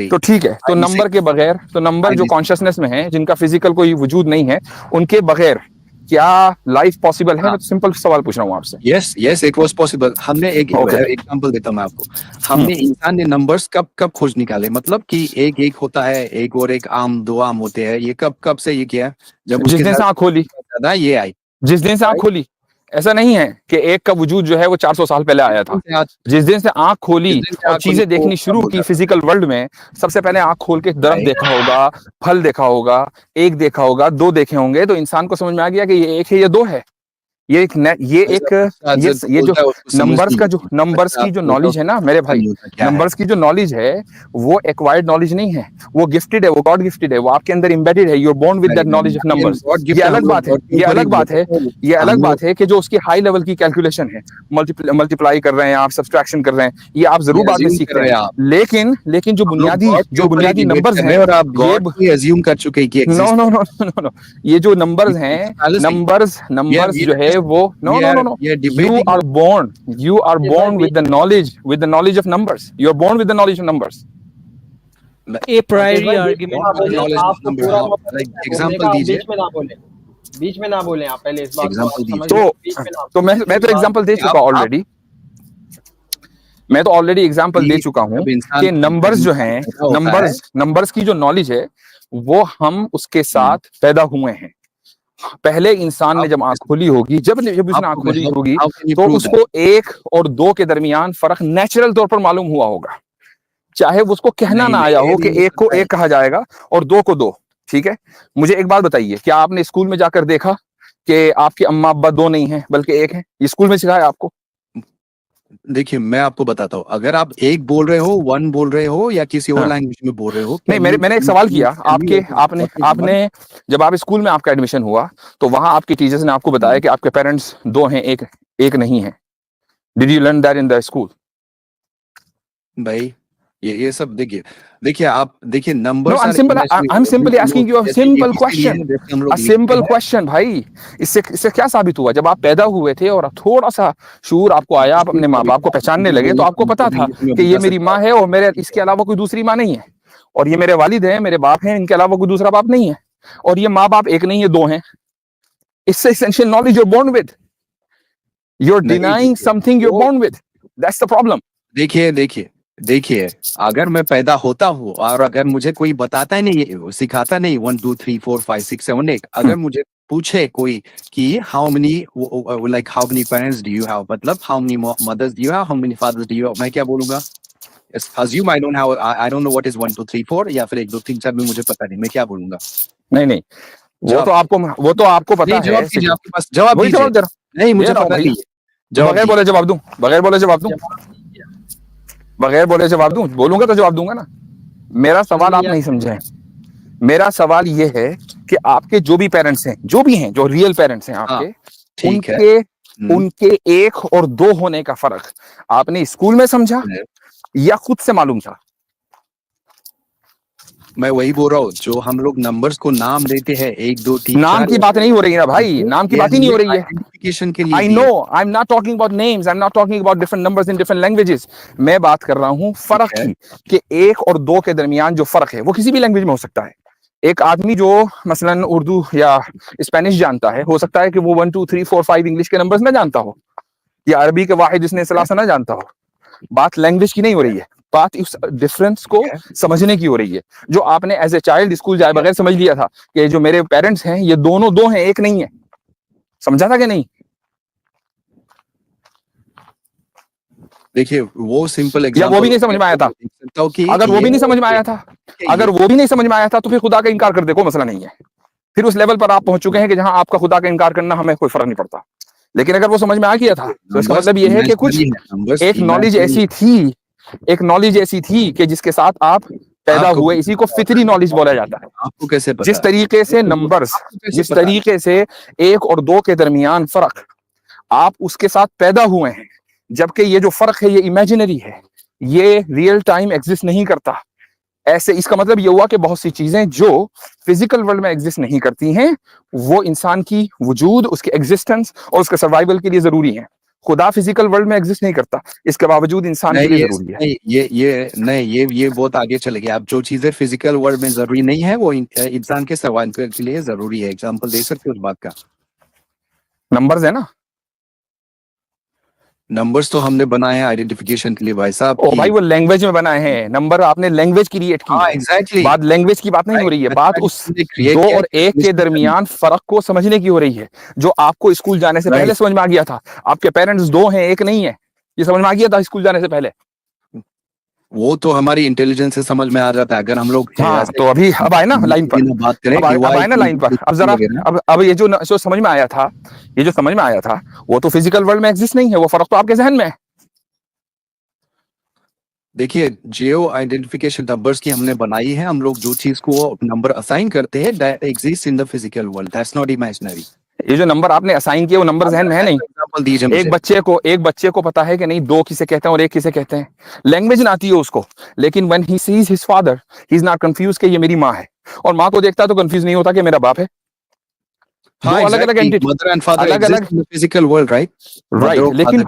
[SPEAKER 1] तो ठीक है, तो नंबर के बगैर, तो नंबर जो कॉन्शियसनेस में है, जिनका फिजिकल कोई वजूद नहीं है, उनके बगैर क्या लाइफ पॉसिबल है? मैं तो सिंपल सवाल पूछ रहा हूँ आपसे।
[SPEAKER 2] Yes, it was possible. हमने एक एग्जांपल देता हूँ मैं आपको। हमने इंसान ने नंबर्स कब खोज निकाले, मतलब कि एक होता है, एक और एक आम, दो आम होते हैं, ये कब से ये किया? जब
[SPEAKER 1] जिस दिन से आँख खोली,
[SPEAKER 2] ये आई,
[SPEAKER 1] जिस दिन से आँख खोली। ऐसा नहीं है कि एक का वजूद जो है वो 400 साल पहले आया था। जिस दिन से आंख खोली और चीजें देखनी शुरू की फिजिकल वर्ल्ड में, सबसे पहले आंख खोल के दरख्त देखा होगा, फल देखा होगा, एक देखा होगा, दो देखे होंगे, तो इंसान को समझ में आ गया कि ये एक है, ये दो है। ये जो नंबर्स की जो नॉलेज है ना मेरे भाई, नंबर्स की जो नॉलेज है वो एक्वायर्ड नॉलेज नहीं है, वो गिफ्टेड है, वो गॉड गिफ्टेड है, वो आपके अंदर एम्बेडेड है। You are born with that knowledge of numbers. ये अलग बात है, ये अलग बात है कि जो उसकी हाई लेवल की कैलकुलेशन है, मल्टीप्लाई कर रहे हैं आप, सब्सट्रैक्शन कर रहे हैं, ये आप जरूर बाद में सीख रहे हैं। लेकिन जो बुनियादी नंबर्स हैं,
[SPEAKER 2] और आप गॉड को अज्यूम कर चुके हैं कि
[SPEAKER 1] नो, ये जो नंबर्स हैं, नंबर्स जो है वो no you are born with the knowledge of numbers. You are born with the knowledge of numbers.
[SPEAKER 4] A priori argument।
[SPEAKER 2] Example दीजिए।
[SPEAKER 3] बीच में ना बोले आप, पहले इस बात
[SPEAKER 2] को
[SPEAKER 1] तो मैं तो एग्जांपल दे चुका ऑलरेडी। मैं तो ऑलरेडी एग्जांपल दे चुका हूं कि नंबर्स जो हैं, नंबर्स की जो नॉलेज है वो हम उसके साथ पैदा हुए हैं। पहले इंसान ने जब आंख खोली होगी, जब उसने आंख खोली होगी, तो उसको एक और दो के दरमियान फर्क नेचुरल तौर पर मालूम हुआ होगा, चाहे वो उसको कहना ना आया हो कि एक को एक कहा जाएगा और दो को दो। ठीक है, मुझे एक बात बताइए, क्या आपने स्कूल में जाकर देखा कि आपके अम्मा अब्बा दो नहीं है बल्कि एक है? ये स्कूल में सिखाया आपको?
[SPEAKER 2] देखिए, मैं आपको बताता हूँ, अगर आप एक बोल रहे हो, वन बोल रहे हो, या किसी और लैंग्वेज में बोल रहे हो।
[SPEAKER 1] नहीं, मैंने एक सवाल किया आपने जब आप स्कूल में आपका एडमिशन हुआ तो वहां आपके टीचर्स ने आपको बताया कि आपके पेरेंट्स दो हैं, एक नहीं है। Did you learn that in the school?
[SPEAKER 2] भाई ये सब देखिए आप देखिए number.
[SPEAKER 1] I am simply asking you a simple question भाई। इससे क्या साबित हुआ? जब आप पैदा हुए थे और थोड़ा सा शूर आपको आया, आप अपने माँ बाप को पहचानने लगे, तो आपको पता था कि ये मेरी माँ है और मेरे इसके अलावा कोई दूसरी माँ नहीं है, और ये मेरे वालिद हैं, मेरे बाप हैं, इनके अलावा कोई दूसरा बाप नहीं है, और ये माँ बाप एक नहीं है, दो हैं। इससे essential knowledge you are born with. You're
[SPEAKER 2] नहीं,
[SPEAKER 1] denying
[SPEAKER 2] देखिए,
[SPEAKER 1] something you're
[SPEAKER 2] वो-
[SPEAKER 1] born with. That's the problem.
[SPEAKER 2] देखिए, अगर मैं पैदा होता हूँ और अगर मुझे कोई बताता ही नहीं, सिखाता नहीं 1 2 3 4 5 6 7 8, अगर मुझे पूछे कोई कि how many parents do you have, मतलब how many mothers do you have, how many fathers do you have, मैं क्या बोलूंगा? assume I don't know what is 1 2 3 4, या फिर 1 2 3 4 भी मुझे पता नहीं, मैं क्या बोलूंगा?
[SPEAKER 1] नहीं,
[SPEAKER 2] जवाब
[SPEAKER 1] वो तो आपको पता
[SPEAKER 2] नहीं,
[SPEAKER 1] है।
[SPEAKER 2] जवाब दीजिए, आपके पास जवाब
[SPEAKER 1] वही
[SPEAKER 2] दीजिए।
[SPEAKER 1] जवाब दे रहा
[SPEAKER 2] नहीं, मुझे
[SPEAKER 1] दे रहा हूं
[SPEAKER 2] पता
[SPEAKER 1] भाई।
[SPEAKER 2] नहीं है, जवाब
[SPEAKER 1] बगैर
[SPEAKER 2] दीजिए।
[SPEAKER 1] बोले जवाब दूं, बगैर बोले जवाब दूं, बोलूंगा तो जवाब दूंगा ना। मेरा सवाल आप नहीं समझे। मेरा सवाल ये है कि आपके जो भी पेरेंट्स हैं, जो भी हैं, जो रियल पेरेंट्स हैं
[SPEAKER 2] हाँ,
[SPEAKER 1] आपके,
[SPEAKER 2] ठीक है।
[SPEAKER 1] उनके 1 और 2 होने का फर्क आपने स्कूल में समझा या खुद से मालूम था?
[SPEAKER 2] मैं वही बोल रहा हूँ, जो हम लोग नंबर्स को नाम देते हैं 1 2 3
[SPEAKER 1] नाम
[SPEAKER 2] 4,
[SPEAKER 1] की बात नहीं हो रही है ना भाई, नाम की बात ही नहीं हो रही है।
[SPEAKER 2] आइडेंटिफिकेशन के लिए
[SPEAKER 1] I know, I'm not talking about names, I'm not talking about different numbers in different languages. मैं बात कर रहा हूं फर्क की, कि 1 और 2 के दरमियान जो फर्क है वो किसी भी लैंग्वेज में हो सकता है। एक आदमी जो मसलन उर्दू या स्पेनिश जानता है, हो सकता है कि वो 1 2 3 4 5 इंग्लिश के नंबर्स ना जानता हो, या अरबी के वाहिद इसने सलासा ना जानता हो। बात लैंग्वेज की नहीं हो रही है, बात इस डिफरेंस को समझने की हो रही है। जो आपने एज ए चाइल्ड स्कूल जाए बगैर समझ लिया था कि जो मेरे पेरेंट्स हैं ये दोनों 2 हैं, एक नहीं है, समझा था कि नहीं?
[SPEAKER 2] देखिए, वो सिंपल
[SPEAKER 1] या
[SPEAKER 2] एग्जांपल
[SPEAKER 1] वो भी नहीं समझ में आया था? अगर वो भी नहीं समझ में आया था, अगर वो भी नहीं समझ में आया था, तो फिर खुदा का इनकार कर दे, कोई मसला नहीं है। फिर उस लेवल पर आप पहुंच चुके हैं कि जहां आपका खुदा का इनकार करना हमें कोई फर्क नहीं पड़ता। लेकिन अगर वो समझ में आ गया था, तो इसका मतलब ये है कि कुछ एक नॉलेज ऐसी थी कि जिसके साथ आप पैदा हुए, इसी को फितरी नॉलेज बोला जाता है।
[SPEAKER 2] आपको कैसे पता?
[SPEAKER 1] जिस तरीके से नंबर्स, जिस तरीके से 1 और 2 के दरमियान फर्क, आप उसके साथ पैदा हुए हैं, जबकि ये जो फर्क है ये इमेजिनरी है, ये रियल टाइम एग्जिस्ट नहीं करता। ऐसे इसका मतलब ये हुआ कि बहुत सी चीजें जो फिजिकल वर्ल्ड में एग्जिस्ट नहीं करती हैं, वो इंसान की वजूद, उसके एग्जिस्टेंस और उसके सर्वाइवल के लिए जरूरी है। खुदा फिजिकल वर्ल्ड में एग्जिस्ट नहीं करता, इसके बावजूद इंसान के लिए जरूरी है।
[SPEAKER 2] ये बहुत आगे चले गए। आप जो चीजें फिजिकल वर्ल्ड में जरूरी नहीं है, वो इंसान के सर्वाइवल के लिए जरूरी है। एग्जांपल दे सकते हो उस बात का?
[SPEAKER 1] नंबर्स है ना,
[SPEAKER 2] नंबर्स तो हमने बनाए हैं आइडेंटिफिकेशन के लिए भाई साहब।
[SPEAKER 1] ओ भाई वो लैंग्वेज में बनाए हैं नंबर, आपने लैंग्वेज क्रिएट की है।
[SPEAKER 2] एग्जैक्टली,
[SPEAKER 1] बात लैंग्वेज की बात नहीं हो रही है, बात उस 2 और 1 के दरमियान फर्क को समझने की हो रही है, जो आपको स्कूल जाने से पहले समझ में आ गया था। आपके पेरेंट्स 2 हैं, 1 नहीं है, ये समझ में आ गया था स्कूल जाने से पहले।
[SPEAKER 2] वो तो हमारी इंटेलिजेंस से समझ में आ जाता है। अगर हम लोग
[SPEAKER 1] हाँ, तो अभी अब आए ना लाइन पर,
[SPEAKER 2] बात करें,
[SPEAKER 1] अब आए ना लाइन पर। अब जरा अब ये जो समझ में आया था, ये जो समझ में आया था, वो तो फिजिकल वर्ल्ड में एग्जिस्ट नहीं है, वो फर्क तो आपके जहन में है।
[SPEAKER 2] देखिए, जियो आइडेंटिफिकेशन नंबर्स की हमने बनाई है। हम लोग जो चीज को नंबर असाइन करते हैं, that exist in the physical world, that's not imaginary.
[SPEAKER 1] ये जो नंबर आपने असाइन किए वो नंबर जहन में है नहीं।
[SPEAKER 2] एग्जांपल दीजिए मुझे।
[SPEAKER 1] एक बच्चे को पता है कि नहीं 2 किसे कहते हैं और 1 किसे कहते हैं, लैंग्वेज ना आती है उसको, लेकिन when he sees his father he is not confuse कि ये मेरी माँ है, और माँ को देखता है तो कंफ्यूज नहीं होता कि मेरा बाप है।
[SPEAKER 2] हाँ,
[SPEAKER 1] अलग अलग एंटिटी,
[SPEAKER 2] मदर एंड फादर
[SPEAKER 1] अलग अलग
[SPEAKER 2] फिजिकल वर्ल्ड, राइट?
[SPEAKER 1] लेकिन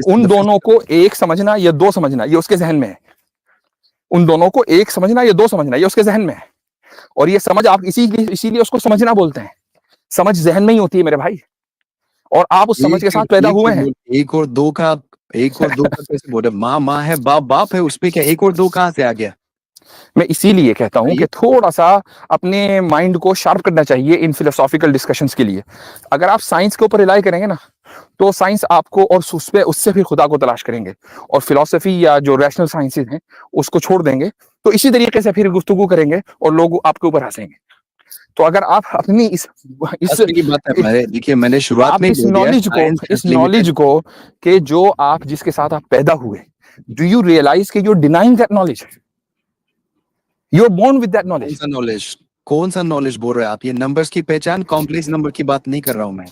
[SPEAKER 1] उन दोनों को 1 समझना या 2 समझना ये उसके जहन में है। उन दोनों को 1 समझना या 2 समझना ये उसके जहन में है, और ये समझ आप इसीलिए उसको समझना बोलते हैं। समझ जहन में ही होती है मेरे भाई, और आप उस समझ के साथ पैदा हुए हैं।
[SPEAKER 2] 1 और 2 का कैसे बोले? माँ है, बाप है, उसपे क्या 1 और 2 कहाँ से आ गया?
[SPEAKER 1] मैं इसीलिए कहता हूं कि थोड़ा सा अपने माइंड को शार्प करना चाहिए इन फिलोसॉफिकल डिस्कशंस के लिए। अगर आप साइंस के ऊपर रिलाई करेंगे ना, तो साइंस आपको और उससे फिर खुदा को तलाश करेंगे, और फिलोसफी या जो रैशनल साइंसेस हैं उसको छोड़ देंगे, तो इसी तरीके से फिर गुफ्तगू करेंगे और लोग आपके ऊपर हंसेंगे। तो अगर आप अपनी इस
[SPEAKER 2] बात है, देखिए मैंने शुरुआत में
[SPEAKER 1] इस नॉलेज को कि जो आप जिसके साथ आप पैदा हुए, डू यू रियलाइज कि you are denying that knowledge? You are born with that knowledge.
[SPEAKER 2] कौन सा नॉलेज बोल रहे हैं आप? ये नंबर्स की पहचान, कॉम्प्लेक्स नंबर की बात नहीं कर रहा हूं मैं,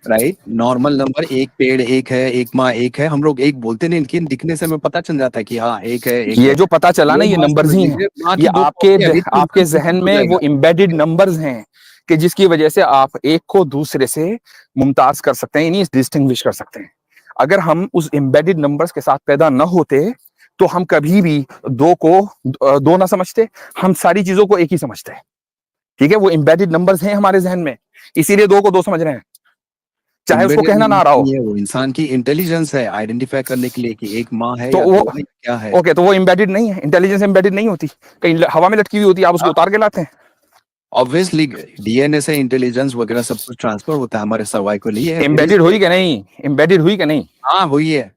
[SPEAKER 2] राइट? नॉर्मल नंबर, एक पेड़ 1 है, एक माँ 1 है, हम लोग 1 बोलते नहीं, लेकिन दिखने से हमें पता चल जाता है कि हाँ 1 है, 1
[SPEAKER 1] ये जो पता चला ना, ये नंबर्स ही हैं, ये आपके जहन में वो एम्बेडेड नंबर्स हैं, कि जिसकी वजह से आप एक को दूसरे से मुमताज कर सकते हैं, यानी डिस्टिंग्विश कर सकते हैं। अगर हम उस एम्बेडेड नंबर्स के साथ पैदा न होते, तो हम कभी भी 2 को 2 ना समझते, हम सारी चीजों को 1 ही समझते हैं। ठीक है, वो एम्बेडेड नंबर्स हैं हमारे जहन में, इसीलिए 2 को 2 समझ रहे हैं। चाहे उसको
[SPEAKER 2] Embedded
[SPEAKER 1] कहना ना रहा हो।
[SPEAKER 2] नहीं है, वो इंसान की इंटेलिजेंस है आइडेंटिफाई करने के लिए कि एक माँ है
[SPEAKER 1] तो
[SPEAKER 2] या
[SPEAKER 1] वो
[SPEAKER 2] दो है, क्या है।
[SPEAKER 1] ओके, तो वो एम्बेडेड नहीं है, इंटेलिजेंस एम्बेडेड नहीं होती, कहीं हवा में लटकी हुई होती है, आप उसको उतार के लाते हैं।
[SPEAKER 2] ऑब्वियसली डीएनए से इंटेलिजेंस वगैरह सब कुछ ट्रांसफर होता है हमारे सर्वाइवल के लिए।
[SPEAKER 1] एम्बेडेड हुई कि नहीं, एम्बेडेड हुई कि नहीं,
[SPEAKER 2] हाँ वही है।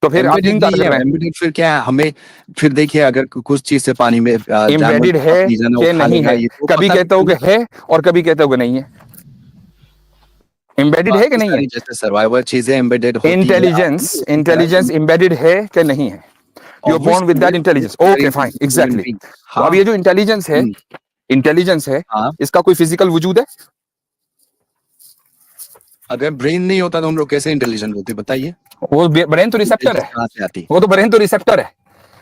[SPEAKER 1] तो फिर आप क्यों
[SPEAKER 2] एम्बेडेड
[SPEAKER 1] इनकार
[SPEAKER 2] नहीं
[SPEAKER 1] कर
[SPEAKER 2] है,
[SPEAKER 1] रहे हैं?
[SPEAKER 2] एम्बेडेड फिर क्या है हमें। फिर देखिए अगर कुछ चीज से पानी में जानवर
[SPEAKER 1] एम्बेडेड है
[SPEAKER 2] अपनी जाना वो
[SPEAKER 1] कि
[SPEAKER 2] खा
[SPEAKER 1] नहीं
[SPEAKER 2] लेगा,
[SPEAKER 1] है,
[SPEAKER 2] ये तो
[SPEAKER 1] कभी
[SPEAKER 2] पता
[SPEAKER 1] कहते हो कि है और कभी कहते हो कि नहीं है। एम्बेडेड है कि
[SPEAKER 2] बाकी
[SPEAKER 1] नहीं है?
[SPEAKER 2] सारी जैसे सर्वाइवल चीजें एम्बेडेड होती है
[SPEAKER 1] इंटेलिजेंस, इंटेलिजेंस एम्बेडेड है कि नहीं है? You are born with that intelligence, okay fine, exactly. तो अब
[SPEAKER 2] हाँ।
[SPEAKER 1] ये जो इंटेलिजेंस है, इंटेलिजेंस है,
[SPEAKER 2] हाँ
[SPEAKER 1] इसका कोई फिजिकल वजूद है?
[SPEAKER 2] अगर ब्रेन नहीं होता तो हम लोग कैसे इंटेलिजेंट होते बताइए।
[SPEAKER 1] वो ब्रेन तो रिसेप्टर
[SPEAKER 2] इंटेलिजेंस
[SPEAKER 1] है,
[SPEAKER 2] कहाँ से आती।
[SPEAKER 1] वो तो ब्रेन तो रिसेप्टर है।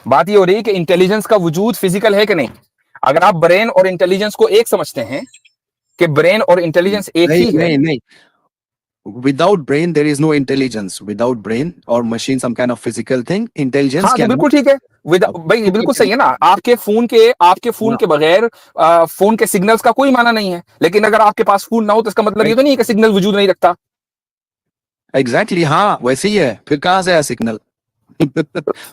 [SPEAKER 1] बात ये हो रही है कि इंटेलिजेंस का वजूद फिजिकल है कि नहीं। अगर आप ब्रेन और इंटेलिजेंस को एक समझते हैं कि ब्रेन और इंटेलिजेंस एक
[SPEAKER 2] नहीं
[SPEAKER 1] ही है,
[SPEAKER 2] नहीं नहीं, without brain there is no intelligence. Without brain or machine some kind of physical thing, intelligence
[SPEAKER 1] हाँ तो
[SPEAKER 2] क्या
[SPEAKER 1] बिल्कुल ठीक है। भाई ये बिल्कुल सही है ना, आपके फोन के बगैर फोन के सिग्नल्स का कोई माना नहीं है, लेकिन अगर आपके पास फोन ना हो तो इसका मतलब ये तो नहीं है कि सिग्नल वजूद नहीं रखता।
[SPEAKER 2] एग्जैक्टली हाँ वैसे ही है, फिर कहाँ से आया सिग्नल।
[SPEAKER 1] आपके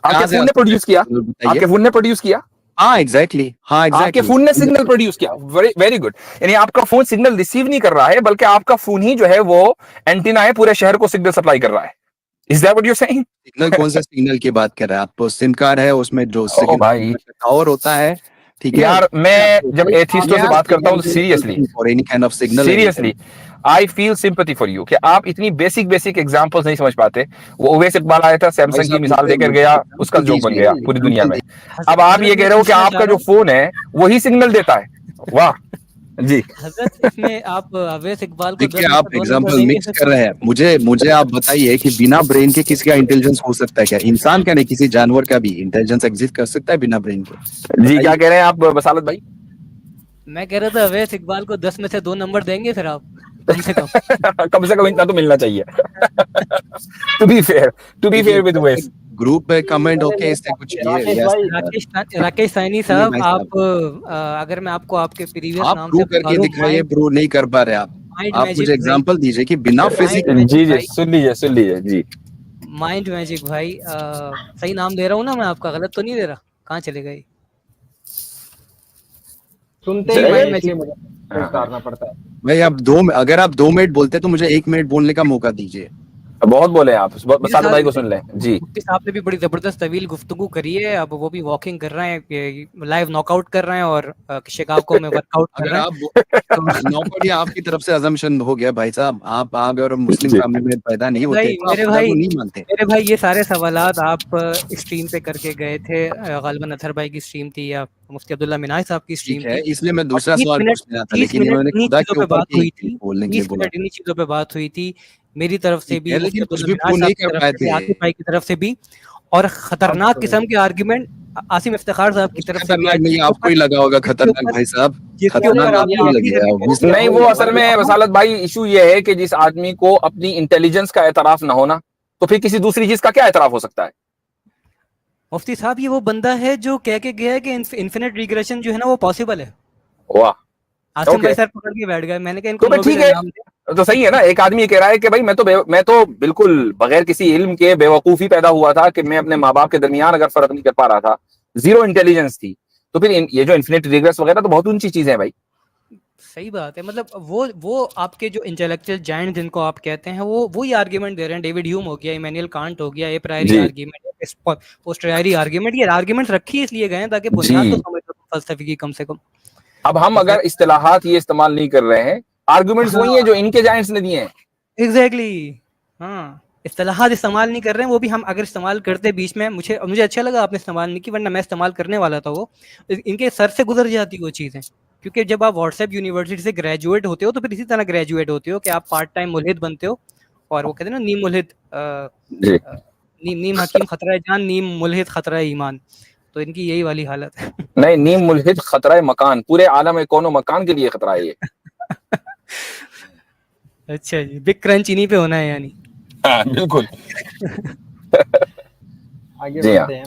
[SPEAKER 2] कहाँ से
[SPEAKER 1] फोन ने
[SPEAKER 2] आता है
[SPEAKER 1] प्रोड्यूस किया,
[SPEAKER 2] सिग्नल बताइए।
[SPEAKER 1] आपके फोन ने प्रोड्यूस किया,
[SPEAKER 2] हाँ एग्जैक्टली, हाँ
[SPEAKER 1] आपके
[SPEAKER 2] एग्जैक्टली।
[SPEAKER 1] फोन ने सिग्नल प्रोड्यूस किया, वेरी वेरी गुड। यानी आपका फोन सिग्नल रिसीव नहीं कर रहा है, बल्कि आपका फोन ही जो है वो एंटीना है, पूरे शहर को सिग्नल सप्लाई कर रहा है। Is that what you are saying?
[SPEAKER 2] Signal कौन सा सिग्नल की बात कर रहे हैं आप। तो सिम कार्ड है उसमें जो
[SPEAKER 1] ओ भाई
[SPEAKER 2] सिग्नल टावर होता है, ठीक है।
[SPEAKER 1] यार, मैं जब एथिस्टों से बात करता हूँ तो seriously,
[SPEAKER 2] for any kind of signal
[SPEAKER 1] seriously I feel sympathy for you कि आप इतनी बेसिक बेसिक एग्जांपल्स नहीं समझ पाते। वो उवैस इकबाल आया था,
[SPEAKER 2] भाई
[SPEAKER 1] सैमसंग की
[SPEAKER 2] साहब
[SPEAKER 1] मिसाल
[SPEAKER 2] मुझे
[SPEAKER 1] देकर
[SPEAKER 2] मुझे
[SPEAKER 1] गया, उसका
[SPEAKER 2] एग्जांपल
[SPEAKER 1] जोक बन
[SPEAKER 2] दीजिए,
[SPEAKER 1] गया पूरी दुनिया
[SPEAKER 2] एग्जांपल
[SPEAKER 1] में।
[SPEAKER 2] दीजिए।
[SPEAKER 1] अब आप
[SPEAKER 4] हजरत
[SPEAKER 1] ये कह
[SPEAKER 4] मैं
[SPEAKER 1] रहे हो कि
[SPEAKER 4] पूछना
[SPEAKER 1] आपका
[SPEAKER 4] चाह
[SPEAKER 1] जो
[SPEAKER 4] रहा हूँ
[SPEAKER 1] फोन है वही सिग्नल देता है। वाह जी।
[SPEAKER 4] हजरत, इसमें आप अवैस इकबाल को
[SPEAKER 2] देखिए
[SPEAKER 4] 10 में
[SPEAKER 2] आप
[SPEAKER 4] से 2 नंबर
[SPEAKER 2] एग्जाम्पल
[SPEAKER 4] देंगे
[SPEAKER 2] मिक्स
[SPEAKER 4] फिर?
[SPEAKER 2] कर रहे हैं। मुझे मुझे आप बताइए कि बिना ब्रेन के किसी का इंटेलिजेंस हो सकता है क्या। इंसान का नहीं, किसी जानवर का भी इंटेलिजेंस एग्जिस्ट कर सकता है बिना ब्रेन के।
[SPEAKER 1] जी क्या
[SPEAKER 2] बताइए।
[SPEAKER 1] कह रहे हैं आप बसालत भाई?
[SPEAKER 4] मैं कह रहा था अवैस इकबाल को 10 में से 2 नंबर देंगे फिर आप, कम से कम।
[SPEAKER 1] कम से कम इतना तो मिलना चाहिए। To be fair, to be
[SPEAKER 2] देखिए
[SPEAKER 1] फेयर विद उवैस।
[SPEAKER 2] ग्रुप पे कमेंट
[SPEAKER 3] चले
[SPEAKER 2] होके
[SPEAKER 3] मेरे
[SPEAKER 2] इससे
[SPEAKER 3] ख्याल
[SPEAKER 2] कुछ
[SPEAKER 3] से
[SPEAKER 2] ये
[SPEAKER 3] राकेश
[SPEAKER 2] यस
[SPEAKER 3] भाई,
[SPEAKER 4] राकेश साइनी
[SPEAKER 2] नहीं
[SPEAKER 4] साहब,
[SPEAKER 2] भाई
[SPEAKER 4] आप
[SPEAKER 2] साहब,
[SPEAKER 4] अगर मैं आपको आपके प्रीवियस
[SPEAKER 2] आप
[SPEAKER 4] नाम से
[SPEAKER 2] प्रूव करके
[SPEAKER 4] पुकारूं,
[SPEAKER 2] दिखाइए। प्रूव नहीं कर पा रहे आप।
[SPEAKER 4] माइंड
[SPEAKER 2] आप मुझे
[SPEAKER 4] मैजिक भाई,
[SPEAKER 2] एग्जांपल दीजिए कि बिना
[SPEAKER 4] माइंड
[SPEAKER 2] फिजिकल।
[SPEAKER 4] मैजिक
[SPEAKER 1] जी जी
[SPEAKER 4] भाई,
[SPEAKER 1] सुन लीजिए जी।
[SPEAKER 4] माइंड मैजिक भाई, सही नाम दे रहा हूँ ना मैं आपका, गलत तो नहीं दे रहा? कहाँ चले गए
[SPEAKER 3] सुनते
[SPEAKER 4] जी?
[SPEAKER 3] नहीं
[SPEAKER 4] माइंड
[SPEAKER 3] है इसलिए
[SPEAKER 4] मैजिक।
[SPEAKER 3] मुझे
[SPEAKER 1] हाँ हाँ,
[SPEAKER 3] उतारना पड़ता है।
[SPEAKER 2] भाई आप अगर आप 2 मिनट बोलते तो मुझे 1 मिनट बोलने का मौका दीजिए।
[SPEAKER 1] बहुत बोले आप,
[SPEAKER 4] मेरे
[SPEAKER 1] बसालत
[SPEAKER 4] साथ
[SPEAKER 1] भाई को सुन लें जी।
[SPEAKER 4] मुफ्ती साहब ने भी बड़ी जबरदस्त तवील गुफ्तगू करी है। अब वो भी वॉकिंग कर रहे हैं, लाइव नॉकआउट कर रहे हैं, और शिकागो में वर्कआउट कर
[SPEAKER 2] अगर
[SPEAKER 4] रहे
[SPEAKER 2] आप
[SPEAKER 4] हैं। तो
[SPEAKER 2] नौकरी आपकी तरफ से अजम्पशन हो गया भाई साहब। आप अगर मुस्लिम
[SPEAKER 1] जी
[SPEAKER 2] फैमिली में पैदा नहीं
[SPEAKER 4] मेरे
[SPEAKER 2] होते
[SPEAKER 4] भाई
[SPEAKER 2] तो आप
[SPEAKER 4] मेरे
[SPEAKER 2] खुदा
[SPEAKER 4] भाई
[SPEAKER 2] को नहीं मानते।
[SPEAKER 4] मेरे भाई, ये सारे सवालात आप स्ट्रीम पे करके गए थे। गालिबन अतहर भाई की स्ट्रीम थी या मुफ्ती अब्दुल्ला मिनाज साहब की
[SPEAKER 2] ठीक
[SPEAKER 4] स्ट्रीम
[SPEAKER 2] है
[SPEAKER 4] थी,
[SPEAKER 2] इसलिए मैं
[SPEAKER 4] और
[SPEAKER 2] दूसरा
[SPEAKER 4] 30
[SPEAKER 2] सवाल
[SPEAKER 4] मिनट
[SPEAKER 2] पूछने आया था,
[SPEAKER 4] 30
[SPEAKER 2] लेकिन
[SPEAKER 4] मिनट
[SPEAKER 2] इन्होंने
[SPEAKER 4] इन्हीं
[SPEAKER 2] खुदा
[SPEAKER 4] चीज़ों
[SPEAKER 2] के
[SPEAKER 4] पे
[SPEAKER 2] ऊपर
[SPEAKER 4] बात हुई
[SPEAKER 2] ही
[SPEAKER 4] थी,
[SPEAKER 2] बोलने के लिए
[SPEAKER 4] 30
[SPEAKER 2] बोला।
[SPEAKER 4] मिनट इन्हीं चीज़ों पे बात हुई थी। मेरी तरफ से
[SPEAKER 2] ठीक
[SPEAKER 4] भी,
[SPEAKER 2] है
[SPEAKER 4] मुफ्ती
[SPEAKER 2] लेकिन कुछ
[SPEAKER 4] अब्दुल्ला
[SPEAKER 2] भी
[SPEAKER 4] मिनाज
[SPEAKER 2] प्रूव
[SPEAKER 4] साहब
[SPEAKER 2] नहीं
[SPEAKER 4] की
[SPEAKER 2] कर
[SPEAKER 4] तरफ
[SPEAKER 2] पाए
[SPEAKER 4] से भी,
[SPEAKER 2] थे।
[SPEAKER 4] आसिफ भाई की तरफ से भी, और खतरनाक किस्म के आर्ग्यूमेंट आसिम इफ्तिखार साहब की
[SPEAKER 2] कुछ
[SPEAKER 4] तरफ से भी
[SPEAKER 2] खतरनाक
[SPEAKER 4] आज,
[SPEAKER 2] नहीं,
[SPEAKER 4] जिसके
[SPEAKER 2] आपको
[SPEAKER 4] ऊपर
[SPEAKER 2] ही लगा होगा
[SPEAKER 4] जिसके
[SPEAKER 2] खतरनाक
[SPEAKER 4] ऊपर
[SPEAKER 2] भाई साहब।
[SPEAKER 4] जिसके
[SPEAKER 3] चले
[SPEAKER 4] ऊपर
[SPEAKER 2] खतरनाक
[SPEAKER 3] अब
[SPEAKER 4] आपने
[SPEAKER 2] आपको ही
[SPEAKER 3] यहाँ
[SPEAKER 2] लग
[SPEAKER 4] अपनी
[SPEAKER 2] गया
[SPEAKER 4] जगह पे
[SPEAKER 2] ऑब्वियसली।
[SPEAKER 1] नहीं, वो असल में वसालत भाई इशू ये है कि जिस आदमी को अपनी इंटेलिजेंस का एतराफ ना होना, तो फिर किसी दूसरी चीज का क्या एतराफ हो सकता है?
[SPEAKER 4] मुफ्ती साहब, ये वो बंदा है जो कह के गया है कि इन्फिनिट रिग्रेशन जो है ना वो पॉसिबल है।
[SPEAKER 1] वाह,
[SPEAKER 4] आसिम
[SPEAKER 1] ओके,
[SPEAKER 4] भाई सर पकड़ के बैठ गए। मैंने कहा
[SPEAKER 1] तो
[SPEAKER 4] इनको
[SPEAKER 1] फिर ठीक
[SPEAKER 4] नोबेल
[SPEAKER 1] है,
[SPEAKER 4] इनाम दे।
[SPEAKER 1] तो सही है ना। एक आदमी ये कह रहा है कि भाई मैं तो बिल्कुल बगैर किसी इल्म के बेवकूफी पैदा हुआ था कि मैं अपने माँ बाप के दरमियान अगर फर्क नहीं कर पा रहा था, जीरो इंटेलिजेंस थी। तो फिर ये जो इन्फिनिट रिग्रेस वगैरह तो बहुत ऊंची चीजें हैं भाई।
[SPEAKER 4] सही बात है, मतलब वो आपके जो इंटेलेक्चुअल जायंट जिनको आप कहते हैं, वो वही आर्ग्यूमेंट दे रहे हैं। डेविड ह्यूम हो गया, इमैनुअल कांट हो गया, ए प्रायरी
[SPEAKER 1] जी
[SPEAKER 4] आर्ग्यूमेंट, पोस्टरायरी आर्ग्यूमेंट। ये आर्ग्यूमेंट रखी इसलिए गए हैं ताकि बुनियाद तो
[SPEAKER 1] जी।
[SPEAKER 4] समझ लो फलसफे की, कम से कम।
[SPEAKER 1] अब हम
[SPEAKER 4] तो
[SPEAKER 1] अगर
[SPEAKER 4] खैर,
[SPEAKER 1] इस्तेलाहात ये इस्तेमाल नहीं कर रहे हैं, आर्गुमेंट्स वही हैं
[SPEAKER 4] हाँ,
[SPEAKER 1] जो इनके जायंट्स ने दिए हैं।
[SPEAKER 4] एग्जैक्टली, हाँ, इस्तेलाहात इस्तेमाल नहीं कर रहे हैं। वो भी हम अगर इस्तेमाल करते बीच में, मुझे अच्छा लगा आपने इस्तेमाल नहीं की, वरना मैं इस्तेमाल करने वाला था। वो इनके सर से गुजर जाती वो चीज़ें, क्योंकि जब आप व्हाट्सएप यूनिवर्सिटी से ग्रेजुएट होते हो तो फिर इसी तरह ग्रेजुएट होते हो कि आप पार्ट टाइम मुल्हिद बनते हो। और वो कहते हैं ना, नीम मुल्हिद,
[SPEAKER 1] जी
[SPEAKER 4] नीम हकीम खतरा जान, नीम मुल्हिद खतरा ईमान। तो इनकी यही वाली हालत है।
[SPEAKER 1] नहीं, नीम मुल्हिद खतरा मकान, पूरे आलम में कोनो मकान के लिए खतरा है ये।
[SPEAKER 4] अच्छा जी, बिग क्रंच इन्हीं पे होना है यानी।
[SPEAKER 1] हाँ बिल्कुल।
[SPEAKER 3] आगे
[SPEAKER 1] जी हाँ।
[SPEAKER 3] बढ़ते हैं।